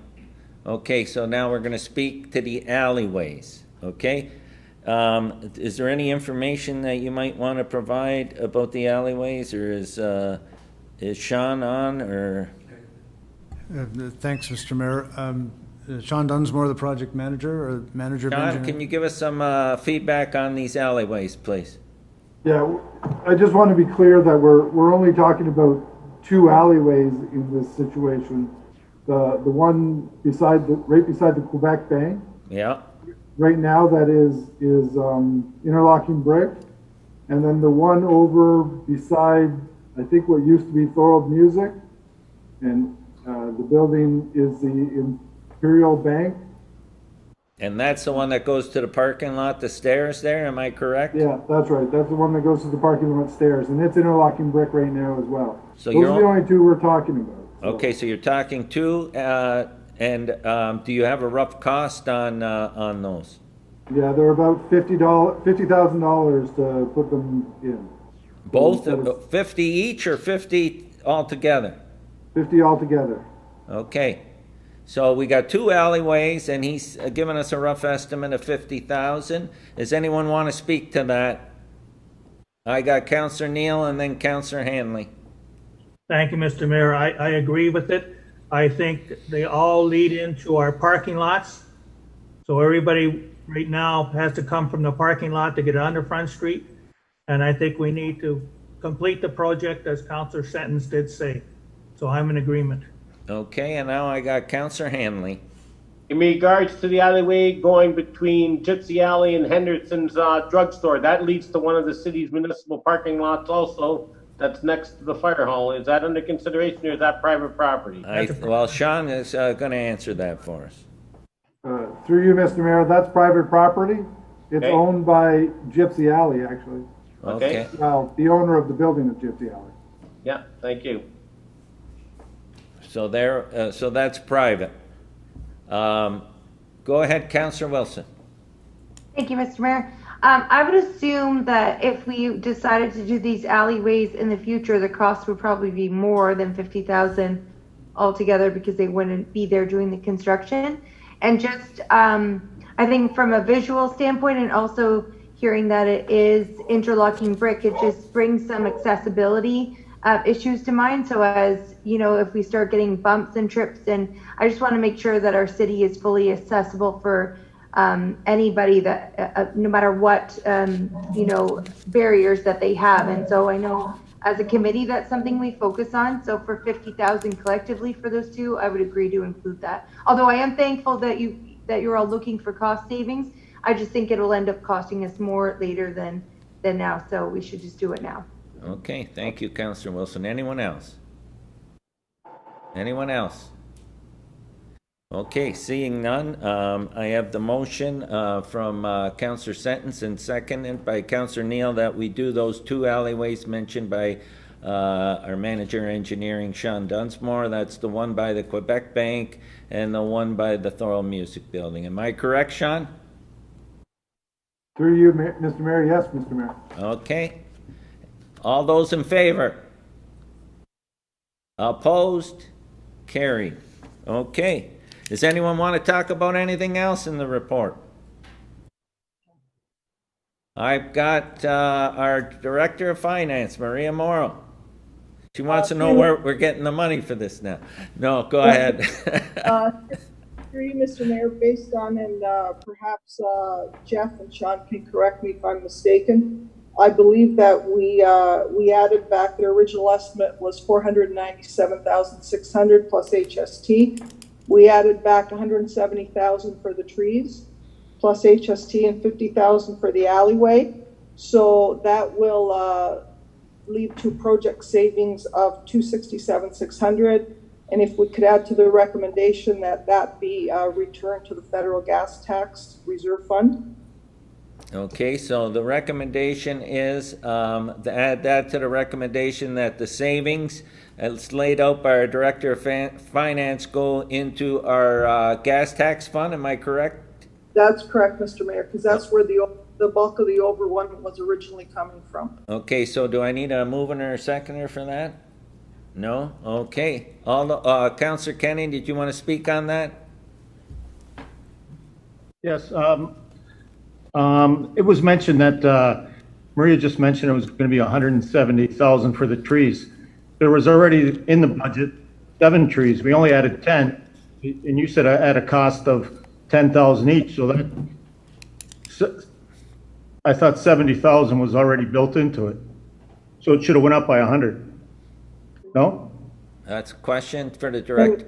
Okay, so now we're going to speak to the alleyways. Okay, is there any information that you might want to provide about the alleyways, or is Sean on, or? Thanks, Mr. Mayor. Sean Dunsmore, the project manager or manager of engineering. Sean, can you give us some feedback on these alleyways, please? Yeah, I just want to be clear that we're only talking about 2 alleyways in this situation. The one right beside the Quebec Bank. Yeah. Right now, that is interlocking brick, and then the one over beside, I think what used to be Thorold Music, and the building is the Imperial Bank. And that's the one that goes to the parking lot, the stairs there, am I correct? Yeah, that's right. That's the one that goes to the parking lot stairs, and it's interlocking brick right now as well. So those are the only 2 we're talking about. So. Okay, so you're talking 2, and do you have a rough cost on those? Yeah, they're about $50,000 to put them in. Both, 50 each or 50 altogether? 50 altogether. Okay, so we got 2 alleyways, and he's given us a rough estimate of 50,000. Does anyone want to speak to that? I got Councillor Neal and then Councillor Hanley. Thank you, Mr. Mayor. I agree with it. I think they all lead into our parking lots. So everybody right now has to come from the parking lot to get onto Front Street. And I think we need to complete the project, as Councillor Sentence did say. So I'm in agreement. Okay, and now I got Councillor Hanley. In regards to the alleyway going between Gypsy Alley and Henderson's drugstore, that leads to one of the city's municipal parking lots also. That's next to the fire hall. Is that under consideration, or is that private property? Well, Sean is going to answer that for us. Through you, Mr. Mayor, that's private property. It's Okay. owned by Gypsy Alley, actually. Okay. Well, the owner of the building is Gypsy Alley. Yeah, thank you. So there, so that's private. Go ahead, Councillor Wilson. Thank you, Mr. Mayor. I would assume that if we decided to do these alleyways in the future, the cost would probably be more than 50,000 altogether because they wouldn't be there doing the construction. And just, I think from a visual standpoint and also hearing that it is interlocking brick, it just brings some accessibility issues to mind. So as, you know, if we start getting bumps and trips, and I just want to make sure that our city is fully accessible for anybody that, no matter what, you know, barriers that they have. And so I know as a committee, that's something we focus on. So for 50,000 collectively for those two, I would agree to include that. Although I am thankful that you're all looking for cost savings. I just think it'll end up costing us more later than now. So we should just do it now. Okay, thank you, Councillor Wilson. Anyone else? Anyone else? Okay, seeing none, I have the motion from Councillor Sentence and seconded by Councillor Neal that we do those two alleyways mentioned by our manager engineering, Sean Dunsmore. That's the one by the Quebec Bank and the one by the Thorold Music Building. Am I correct, Sean? Through you, Mr. Mayor. Yes, Mr. Mayor. Okay. All those in favor? Opposed? Carried. Okay. Does anyone want to talk about anything else in the report? I've got our Director of Finance, Maria Morrow. She wants to know where we're getting the money for this now. No, go ahead. Through you, Mr. Mayor, based on, and perhaps Jeff and Sean can correct me if I'm mistaken, I believe that we added back, the original estimate was 497,600 plus HST. We added back 170,000 for the trees, plus HST, and 50,000 for the alleyway. So that will lead to project savings of 267,600. And if we could add to the recommendation that be returned to the federal gas tax reserve fund. Okay, so the recommendation is to add that to the recommendation that the savings as laid out by our Director of Finance go into our gas tax fund. Am I correct? That's correct, Mr. Mayor, because that's where the bulk of the over one was originally coming from. Okay, so do I need a mover or a seconder for that? No? Okay. Councillor Kenny, did you want to speak on that? Yes. It was mentioned that Maria just mentioned it was going to be 170,000 for the trees. There was already in the budget 7 trees. We only added 10, and you said at a cost of 10,000 each. So that I thought 70,000 was already built into it. So it should have went up by 100. No? That's a question for the director.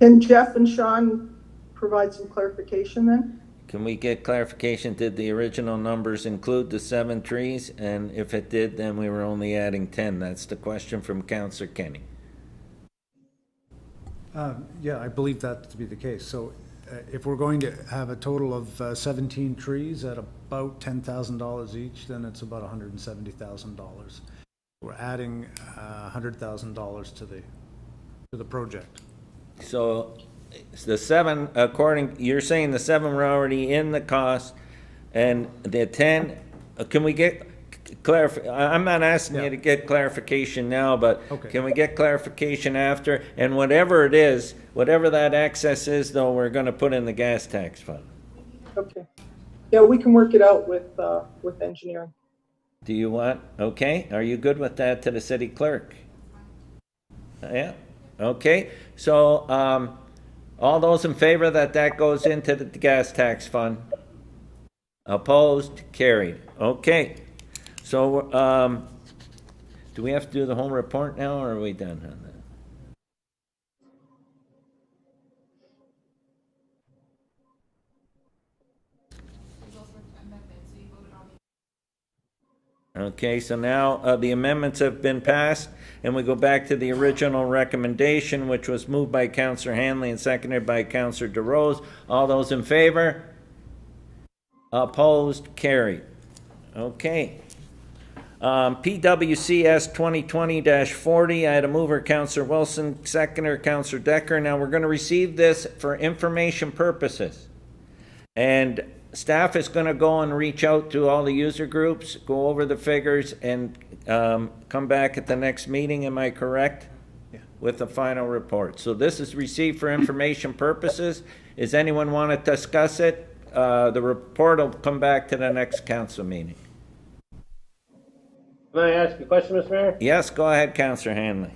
Can Jeff and Sean provide some clarification then? Can we get clarification? Did the original numbers include the 7 trees? And if it did, then we were only adding 10. That's the question from Councillor Kenny. Yeah, I believe that to be the case. So if we're going to have a total of 17 trees at about $10,000 each, then it's about $170,000. We're adding $100,000 to the project. So the 7, you're saying the 7 were already in the cost, and the 10, can we get I'm not asking you to get clarification now, but can we get clarification after? And whatever it is, whatever that excess is, though, we're going to put in the gas tax fund. Okay. Yeah, we can work it out with engineering. Do you want? Okay. Are you good with that to the city clerk? Yeah. Okay. So, all those in favor that goes into the gas tax fund? Opposed? Carried. Okay. So, do we have to do the whole report now, or are we done on that? Okay, so now the amendments have been passed, and we go back to the original recommendation, which was moved by Councillor Hanley and seconded by Councillor DeRose. All those in favor? Opposed? Carried. Okay. PWCS 2020-40, I had a mover, Councillor Wilson, seconder, Councillor Decker. Now we're going to receive this for information purposes. And staff is going to go and reach out to all the user groups, go over the figures, and come back at the next meeting, am I correct? Yeah. With the final report. So this is received for information purposes. Does anyone want to discuss it? The report will come back to the next council meeting. Can I ask a question, Mr. Mayor? Yes, go ahead, Councillor Hanley.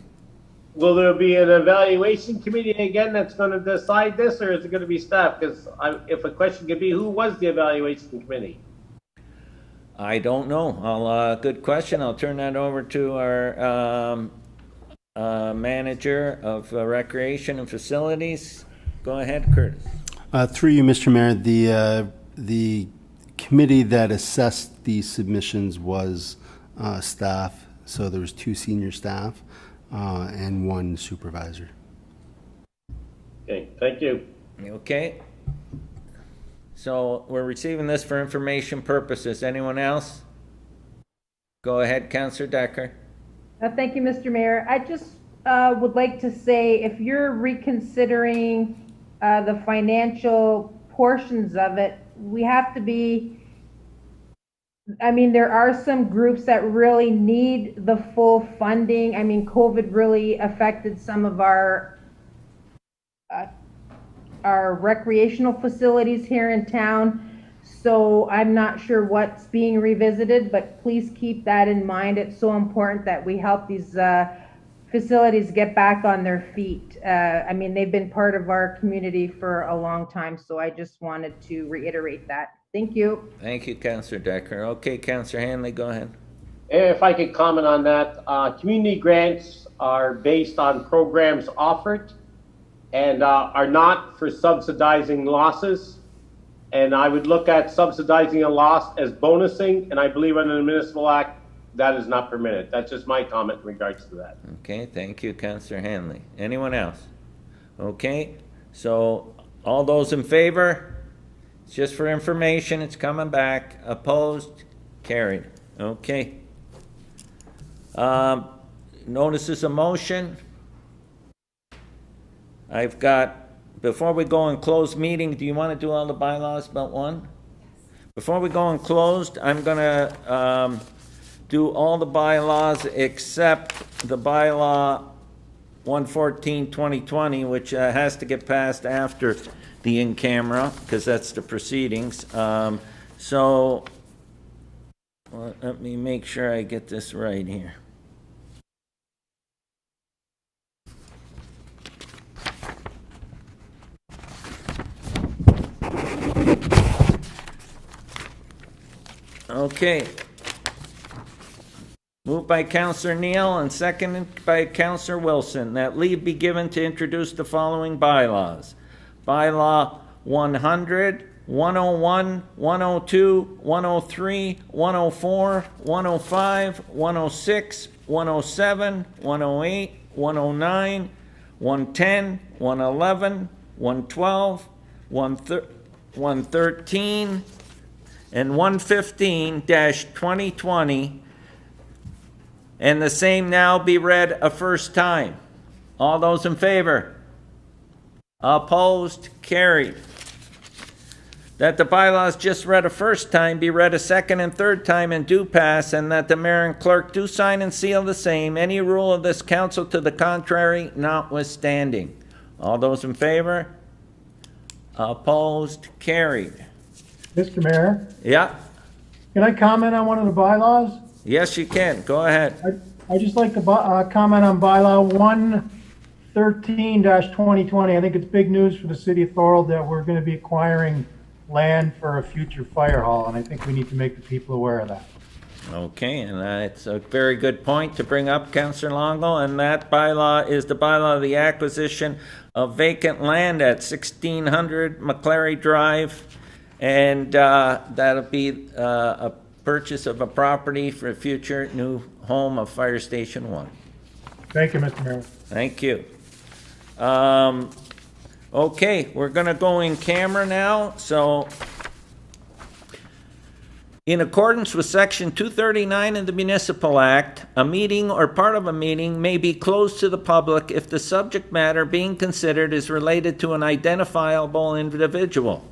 Will there be an evaluation committee again that's going to decide this, or is it going to be staff? Because if a question could be, who was the evaluation committee? I don't know. Good question. I'll turn that over to our manager of recreation and facilities. Go ahead, Curtis. Through you, Mr. Mayor, the committee that assessed these submissions was staff. So there was 2 senior staff and 1 supervisor. Okay, thank you. Okay. So we're receiving this for information purposes. Anyone else? Go ahead, Councillor Decker. Thank you, Mr. Mayor. I just would like to say, if you're reconsidering the financial portions of it, we have to be, I mean, there are some groups that really need the full funding. I mean, COVID really affected some of our recreational facilities here in town. So I'm not sure what's being revisited, but please keep that in mind. It's so important that we help these facilities get back on their feet. I mean, they've been part of our community for a long time, so I just wanted to reiterate that. Thank you. Thank you, Councillor Decker. Okay, Councillor Hanley, go ahead. If I could comment on that, community grants are based on programs offered and are not for subsidizing losses. And I would look at subsidizing a loss as bonusing, and I believe under the Municipal Act, that is not permitted. That's just my comment in regards to that. Okay, thank you, Councillor Hanley. Anyone else? Okay, so all those in favor? It's just for information, it's coming back. Opposed? Carried. Okay. Notices of motion. I've got, before we go in closed meeting, do you want to do all the bylaws but one? Before we go in closed, I'm going to do all the bylaws except the bylaw 114-2020, which has to get passed after the in-camera, because that's the proceedings. So let me make sure I get this right here. Okay. Moved by Councillor Neal and seconded by Councillor Wilson that leave be given to introduce the following bylaws. Bylaw 100, 101, 102, 103, 104, 105, 106, 107, 108, 109, 110, 111, 112, 113, and 115-2020, and the same now be read a first time. All those in favor? Opposed? Carried. That the bylaws just read a first time be read a second and third time and do pass, and that the mayor and clerk do sign and seal the same, any rule of this council to the contrary notwithstanding. All those in favor? Opposed? Carried. Mr. Mayor? Yeah? Can I comment on one of the bylaws? Yes, you can. Go ahead. I just like to comment on bylaw 113-2020. I think it's big news for the city of Thorold that we're going to be acquiring land for a future fire hall, and I think we need to make the people aware of that. Okay, and it's a very good point to bring up, Councillor Longo, and that bylaw is the bylaw of the acquisition of vacant land at 1600 McClary Drive, and that'll be a purchase of a property for a future new home of Fire Station 1. Thank you, Mr. Mayor. Thank you. Okay, we're going to go in camera now. So In accordance with Section 239 of the Municipal Act, a meeting or part of a meeting may be closed to the public if the subject matter being considered is related to an identifiable individual.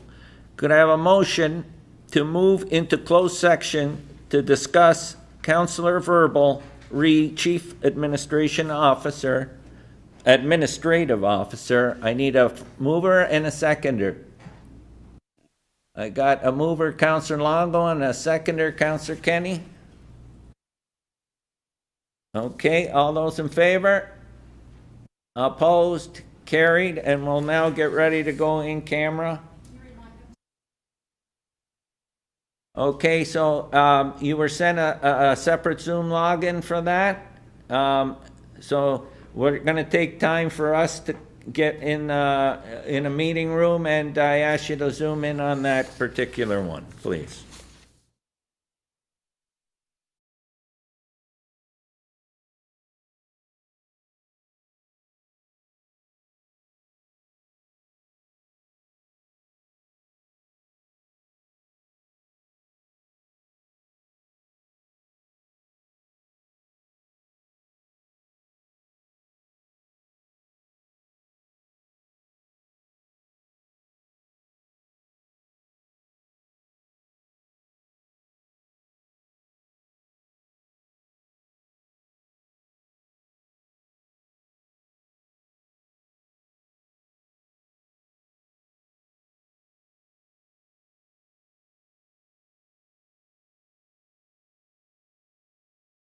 Could I have a motion to move into closed section to discuss Councillor Verbal, Chief Administrative Officer. I need a mover and a seconder. I got a mover, Councillor Longo, and a seconder, Councillor Kenny. Okay, all those in favor? Opposed? Carried, and we'll now get ready to go in camera. Okay, so you were sent a separate Zoom login for that. So we're going to take time for us to get in a meeting room, and I ask you to zoom in on that particular one, please.